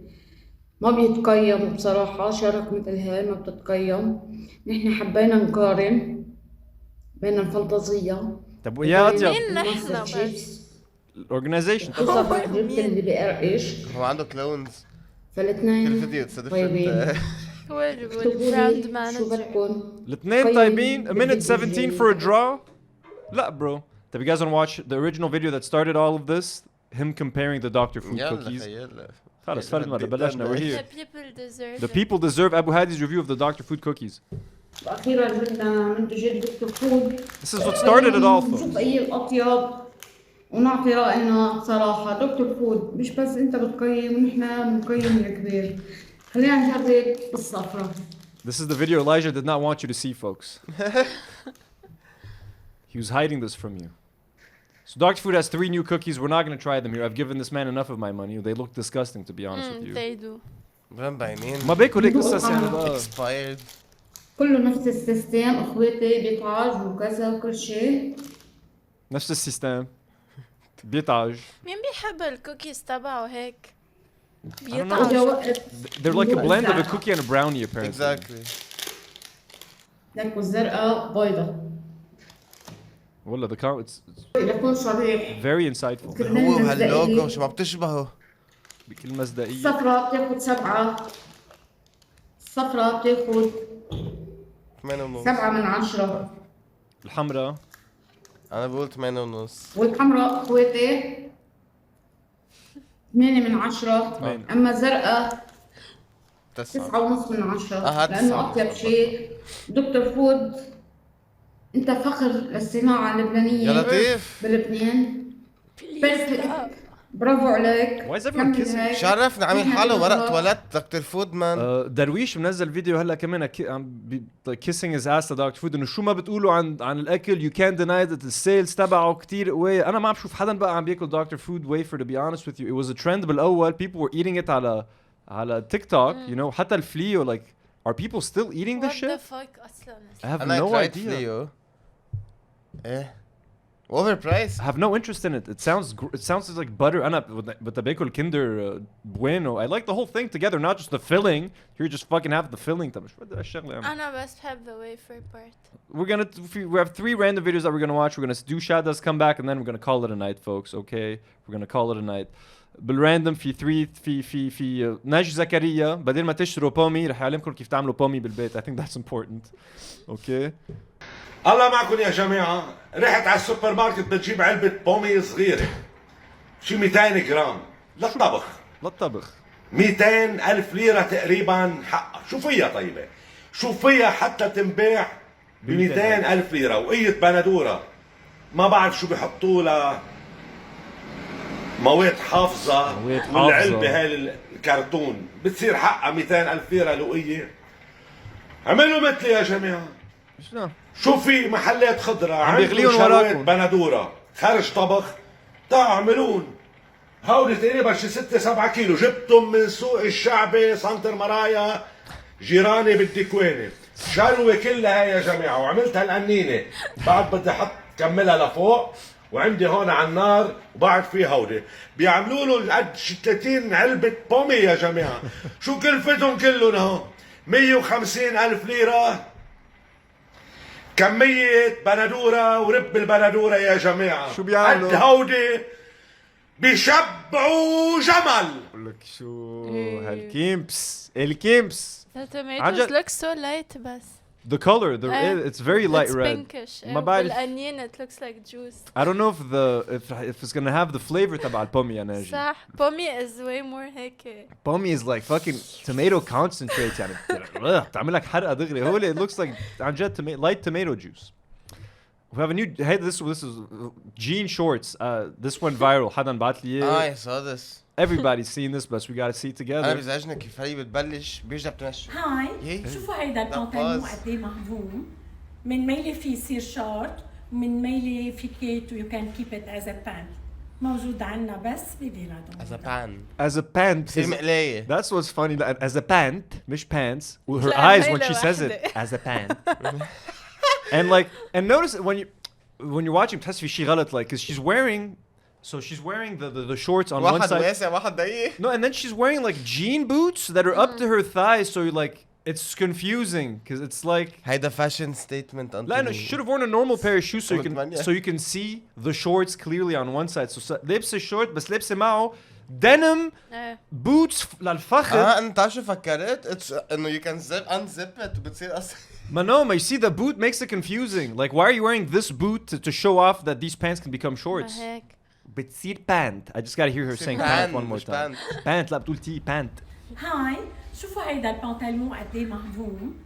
ما بيتقيموا بصراحة. شرك مثل هاي ما بتتقيم. نحن حبينا نقارن بين الفانتازية طب ويا مين نحن الأورجنايزيشن اللي بيقرقش. هو عنده كلونز. فالاثنين كل فيديو it's a طيبين. هو البراند مانجر. الاثنين طيبين. A minute 17 for a draw. لا bro. If you guys want to watch the original video that started all of this, him comparing the Dr. Food cookies. خلاص فرد مرة بلشنا. We're here. The people deserve Abou Hady's review of the Dr. Food cookies. أخيرا جبنا منتجات دكتور فود. This is what started it all. نشوف أي الأطيب ونعطي رأينا صراحة. دكتور فود مش بس أنت بتقيم ونحن بنقيم الكبير. خلينا نجرب الصفرة. This is the video Elijah did not want you to see, folks. He was hiding this from you. So Dr. Food has 3 new cookies. We're not going to try them here. I've given this man enough of my money. They look disgusting, to be honest with you. They do. ما بياكل هيك قصص يعني expired. كله نفس السيستم اخواتي بيطعج وكذا وكل شيء. نفس السيستم. بيطعج. مين بيحب الكوكيز تبعه هيك؟ They're like a blend of a cookie and a brownie apparently. Exactly. لك والزرقاء بيضة. والله the comment لكون صريح. very insightful. هو هاللوجو شو ما بتشبهه. بكل مصداقية. الصفراء بتاخد 7. الصفراء بتاخد 7/10. الحمراء أنا بقول 8.5. والحمراء اخواتي 8/10. أما الزرقاء 9.5/10. لأنه أطيب شيء. دكتور فود أنت فخر للصناعة اللبنانية. يا لطيف. بلبنان. برافو عليك. Why is everyone kissing? شرفنا عامل حاله ورقة ولد دكتور فود مان. درويش منزل فيديو هلا كمان kissing his ass لدكتور فود انه شو ما بتقولوا عن الاكل you can't deny that the sales تبعه كتير قوية. انا ما عم بشوف حدا بقى عم بياكل دكتور فود wafer to be honest with you. It was a trend بالاول. People were eating it على تيك توك you know. حتى الفليو like are people still eating this shit? What the fuck أصلاً? I have no idea. فليو. إيه. Overpriced. I have no interest in it. It sounds like butter. أنا بتباكل Kinder Bueno. I like the whole thing together, not just the filling. Here just fucking have the filling. طب مش بدي الشغلة أنا. أنا بس بحب the wafer part. We have 3 random videos that we're gonna watch. We're gonna do Chada's comeback and then we're gonna call it a night, folks. Okay, we're gonna call it a night. بالراندوم في 3 في ناجي زكريا بدل ما تشتروا بومي رح يعلمكم كيف تعملوا بومي بالبيت. I think that's important. Okay. الله معكم يا جماعة. رحت على السوبر ماركت بتجيب علبة بومي صغيرة شي 200 جرام للطبخ 200,000 ليرة تقريبا حقها. شو فيها طيبة؟ شو فيها حتى تنباع ب 200,000 ليرة. وقية بندورة ما بعرف شو بيحطوا لها مواد حافظة والعلبة هاي الكرتون بتصير حقها 200,000 ليرة لقية. عملوا مثلي يا جماعة. شو في محلات خضرة عندهم شروات بندورة خارج طبخ تعالوا اعملون. هودي تقريبا شي 6-7 كيلو جبتهم من سوق الشعبي سنتر مرايا جيراني بالدكوانة. شلوة كلها هاي يا جماعة وعملتها القنينة. بعد بدي احط كملها لفوق وعندي هون على النار وبعد في هودي بيعملوا له قد 30 علبة بومي يا جماعة. شو كلفتهم كلهم هون؟ 150,000 ليرة. كمية بندورة ورب البندورة يا جماعة. شو بيعملوا؟ قد هودي بيشبعوا جمل. بقول لك شو الكيمبس. The tomatoes look so light بس. The color, it's very light it's red. pinkish. ما بعرف. بالقنين it looks like juice. I don't know if it's gonna have the flavor تبع البومي يا ناجي. صح. Pommy is way more هيك. Pommy is like fucking tomato concentrate يعني بتعمل لك حرقة دغري. هو it looks like عن جد light tomato juice. We have a new hey this is jean shorts. This went viral. حدا بعت لي I saw this. Everybody's seen this but we gotta see it together. أنا بزعجني كيف هي بتبلش بيرجع بتمشي. هاي شوفوا هيدا البنطلون قد ايه مهضوم. من ميلة في يصير شورت ومن ميلة في كيت ويو كان كيب ات از ا بانت. موجود عنا بس ببيرادو. As a pant. بتصير مقلاية. That's what's funny. As a pant مش pants. With her eyes when she says it. As a pant. And notice when you're watching بتحس في شيء غلط like cause she's wearing the shorts on one side. واسع واحد ضيق. No, and then she's wearing like jean boots that are up to her thighs, so you're like it's confusing because it's like هيدا fashion statement. لا, she should have worn a normal pair of shoes so you can see the shorts clearly on one side. So لابسة short بس لابسة معه denim boots للفخذ. انت عارف شو فكرت؟ انه you can unzip it وبتصير اصلا. ما you see the boot makes it confusing. Like why are you wearing this boot to show off that these pants can become shorts? بتصير pant. I just gotta hear her saying pant one more time. Pant لا بتقول تي pant. هاي شوفوا هيدا البنطلون قد ايه مهضوم.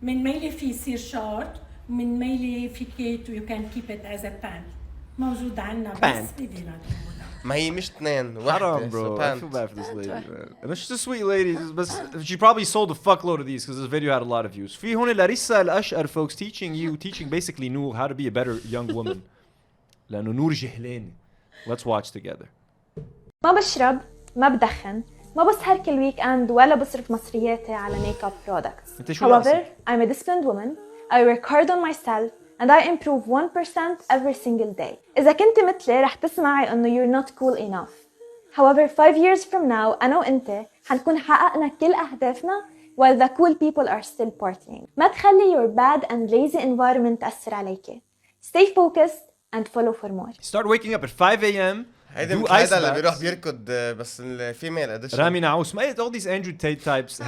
من ميلة في يصير شورت ومن ميلة في كيت ويو كان كيب ات از ا بانت. موجود عنا بس بدينا ما هي مش اثنين Haram, واحدة. bro. I feel bad for this lady, man. And she's a sweet lady, but she probably sold a fuckload of these because this video had a lot of views. في هون لاريسا الأشقر folks teaching basically Nour how to be a better young woman. لأنه نور جهلاني. Let's watch together. ما بشرب، ما بدخن، ما بسهر كل ويك اند ولا بصرف مصرياتي على ميك اب برودكتس. However, I'm a disciplined woman. I work hard on myself and I improve 1% every single day. إذا كنت مثلي رح تسمعي إنه you're not cool enough. However, 5 years from now أنا وإنت حنكون حققنا كل أهدافنا while the cool people are still partying. ما تخلي your bad and lazy environment تأثر عليكي. Stay focused and follow for more. Start waking up at 5 a.m. هيدا من هيدا اللي بيروح بيركض بس الفيميل اديشن. رامي نعوس. all these Andrew Tate types.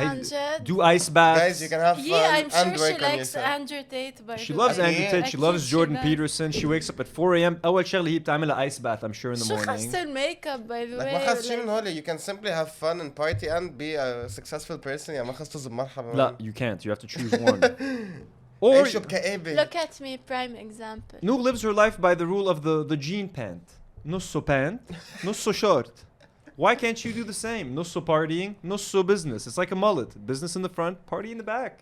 Do ice baths. Guys, you can have fun. Yeah, I'm and sure work she on likes yourself. Andrew Tate. She loves Andrew Tate. She loves Jordan Peterson. She wakes up at 4 a.m. أول شغلة هي بتعملها ice bath. I'm sure in the morning. شو خص الميك اب by the way. ما خص شيء من هولي. You can simply have fun and party and be a successful person. يعني ما خص تفوز بمرحبا. لا, you can't. You have to choose one. Or look at me, prime example. Nour lives her life by the rule of the jean pant. نصه pant, نصه short. Why can't you do the same? نصه partying, نصه business. It's like a mullet. Business in the front, party in the back.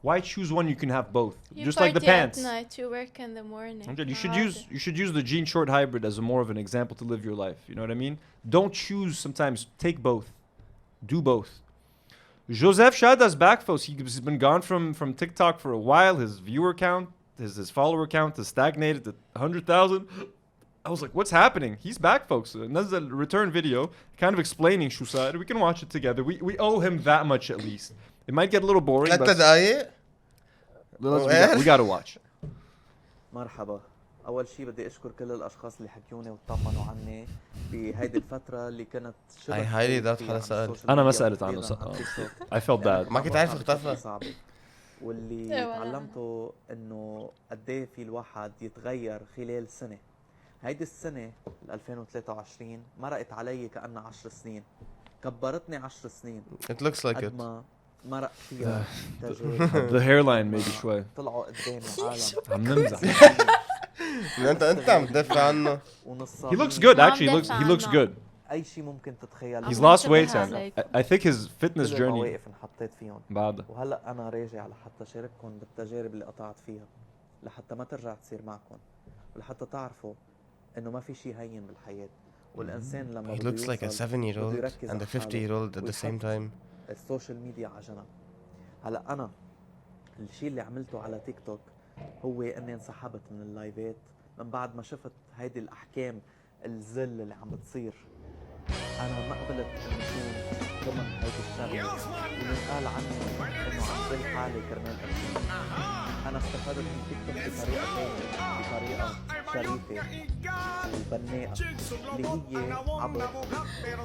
Why choose one? You can have both. You just like the pants. At night, you work in the morning. Okay, you should use the jean short hybrid as more of an example to live your life. You know what I mean? Don't choose sometimes. Take both. Do both. Joseph Chada's back, folks. He's been gone from TikTok for a while. His viewer count, his follower count has stagnated at 100,000. I was like, what's happening? He's back, folks. Nazal return video, kind of explaining Shusad. We can watch it together. We owe him that much at least. It might get a little boring, but we gotta watch. مرحبا. أول شيء بدي أشكر كل الأشخاص اللي حكيوني وطمنوا عني بهيدي الفترة اللي كانت شبه هايلي ذات حدا سأل. أنا ما سألت عنه. I felt bad. ما كنت عارف اختفى. صعبة. واللي تعلمته إنه قد إيه في الواحد يتغير خلال سنة. هيدي السنة 2023 مرقت علي كأنها 10 سنين. كبرتني 10 سنين. It looks like it. مرق فيها تجارب. The hairline maybe شوي. طلعوا قدامي عالم. عم نمزح. أنت عم تدافع عنه. He looks good actually. He looks good. أي شيء ممكن تتخيله. He's lost weight and I think his fitness journey. مواقف انحطيت فيهم. بعد. وهلا أنا راجع لحتى شارككم بالتجارب اللي قطعت فيها. لحتى ما ترجع تصير معكم. ولحتى تعرفوا إنه ما في شيء هين بالحياة. والإنسان لما He looks like a 7-year-old and a 50-year-old at the same time. السوشيال ميديا على جنب. هلا أنا الشيء اللي عملته على تيك توك هو إني انسحبت من اللايفات من بعد ما شفت هيدي الأحكام الذل اللي عم بتصير. أنا ما قبلت إني أكون ضمن هيدي الشغلة اللي قال عني إنه عم ضل حالي كرمال أكون. أنا استفدت من تيك توك بطريقة ثانية، بطريقة شريفة وبناءة اللي هي عبر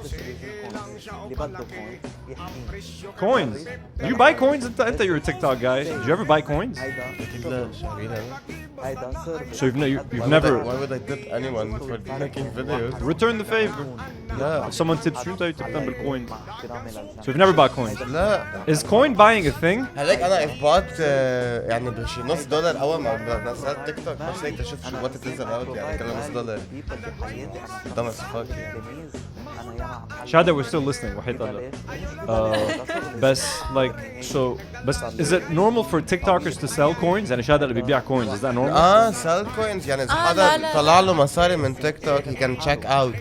تشتري اللي بده Coins? Do you buy coins? I thought you were a TikTok guy. Did you ever buy coins? So you've never. Why would I tip anyone for making videos? Return the favor. Yeah. If someone tips you, you tip them with coins. So you've never bought coins. لا. Is coin buying a thing? هلاك أنا if bought يعني بشي نص دولار أول ما نزلت تيك توك بس هيك تشوف شو what it is about يعني كله نص دولار. dumb as fuck. Chada, we're still listening. Best like so. Is it normal for TikTokers to sell coins? And Chada اللي بيبيع coins. Is that normal? sell coins يعني إذا حدا طلع له مصاري من تيك توك he can check out.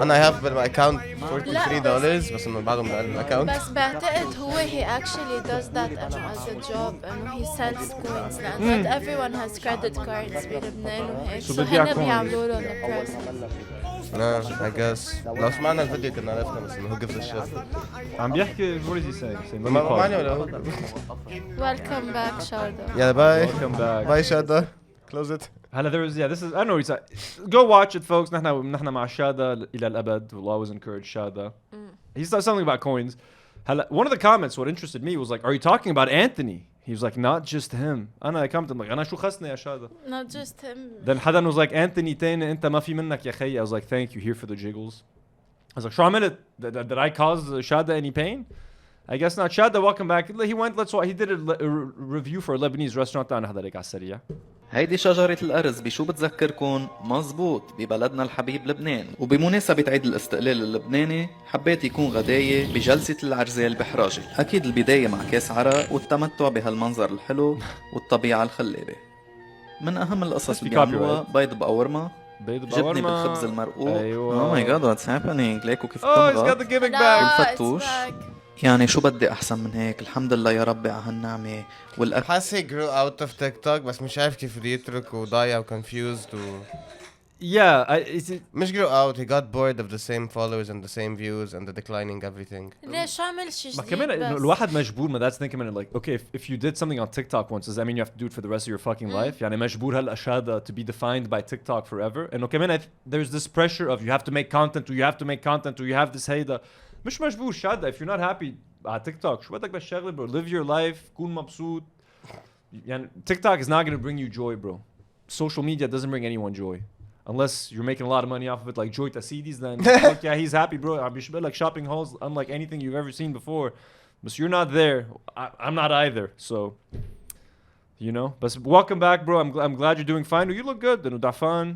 أنا I have my account $43 بس إنه بعده من الأكاونت. بس بعتقد هو he actually does that as a job and he sells coins. لأن not everyone has credit cards بلبنان وهيك. So هن بيعملوا لهم البرايس. I guess. لو سمعنا الفيديو كنا عرفنا بس إنه who gives a shit. عم بيحكي what is he saying? ما معني ولا هو. Welcome back, Chada. Yeah, bye. Welcome back. Bye, Chada. Close it. هلا there is this is I know it's go watch it folks. نحن مع شادا إلى الأبد. We'll always encourage Chada. He said something about coins. هلا one of the comments what interested me was like, are you talking about Anthony? He was like, not just him. أنا commented like, أنا شو خصني يا شادا? Not just him. Then حدا was like, Anthony تاني أنت ما في منك يا خي. I was like, thank you, here for the jiggles. I was like, شو عملت? Did I cause Chada any pain? I guess not. Chada, welcome back. He went. He did a review for a Lebanese restaurant. أنا هذا على السريع. هيدي شجرة الأرز بشو بتذكركن؟ مزبوط ببلدنا الحبيب لبنان. وبمناسبة عيد الاستقلال اللبناني حبيت يكون غداية بجلسة العرزال بحراجة. أكيد البداية مع كاس عرق والتمتع بهالمنظر الحلو والطبيعة الخلابة. من أهم القصص اللي بيعملوها بيض بقورمة، جبنة بالخبز المرقوق. Oh my god what's happening؟ ليكو كيف بتنغط والفتوش. يعني شو بدي أحسن من هيك؟ الحمد لله يا ربي على هالنعمة والأكل. حاسس he grew out of TikTok بس مش عارف كيف بده يترك وضايع و confused و مش grew out, he got bored of the same followers and the same views and the declining everything. ليش عمل شي جديد؟ كمان الواحد مجبور ما that's thinking man like okay if you did something on TikTok once does that mean you have to do it for the rest of your fucking life؟ يعني مجبور هلا شهادة to be defined by TikTok forever. إنه كمان there's this pressure of you have to make content or you have to make content or you have this هيدا. مش مجبور شهادة if you're not happy على تيك توك شو بدك بالشغله bro live your life كون مبسوط يعني TikTok is not going to bring you joy bro. Social media doesn't bring anyone joy unless you're making a lot of money off of it like Joy Tassidis then fuck yeah he's happy bro عم بيشبه like shopping hauls unlike anything you've ever seen before but you're not there I'm not either so you know but welcome back bro I'm glad you're doing fine you look good and dafan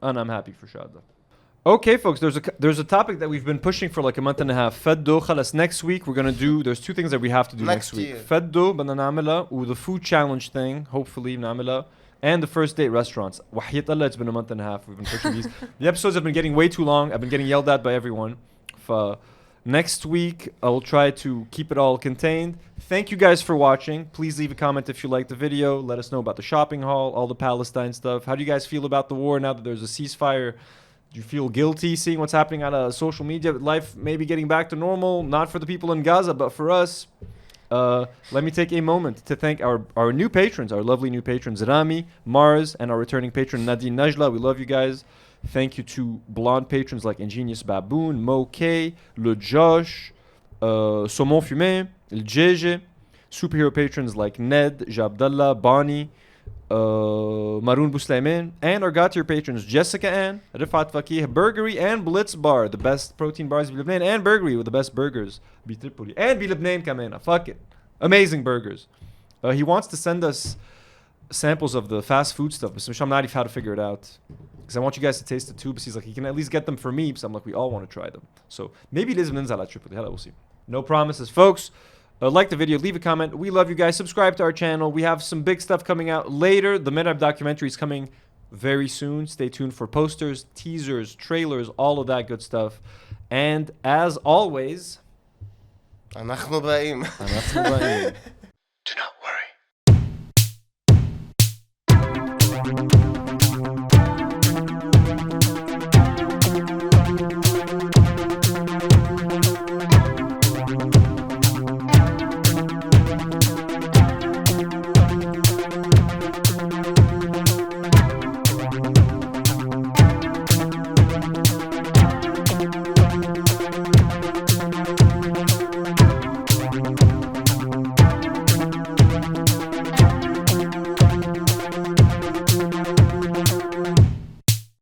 and I'm happy for Chada. Okay, folks, there's a topic that we've been pushing for like a month and a half. Feddo, khalas, next week we're going to do, there's two things that we have to do next week. Feddo, بدنا نعملها, or the food challenge thing, hopefully نعملها, and the first date restaurants. Wahyat Allah, it's been a month and a half. We've been pushing these. The episodes have been getting way too long. I've been getting yelled at by everyone. Next week, I'll try to keep it all contained. Thank you guys for watching. Please leave a comment if you liked the video. Let us know about the shopping haul, all the Palestine stuff. How do you guys feel about the war now that there's a ceasefire? Do you feel guilty seeing what's happening on social media? Life maybe getting back to normal, not for the people in Gaza, but for us. Let me take a moment to thank our new patrons, our lovely new patrons, Rami, Mars, and our returning patron, Nadine Najla. We love you guys. Thank you to blonde patrons like Ingenious Baboon, Mo K, Le Josh, Saumon Fumé, El Jeje, superhero patrons like Ned, Jabdallah, Bonnie, Maroon Bouslaymin, and our God tier patrons Jessica Ann, Rifat Fakih, Burgery, and Blitz Bar, the best protein bars in Lebanon, and Burgery with the best burgers, Tripoli, and Lebanon kamena. Fuck it, amazing burgers. He wants to send us samples of the fast food stuff, but I'm not even how to figure it out because I want you guys to taste it too. But he's like, he can at least get them for me, because I'm like, we all want to try them. So maybe Lebanon ala Tripoli. We'll see. No promises, folks. Like the video, leave a comment. We love you guys. Subscribe to our channel. We have some big stuff coming out later. The Midrab documentary is coming very soon. Stay tuned for posters, teasers, trailers, all of that good stuff. And as always, نحن باقيين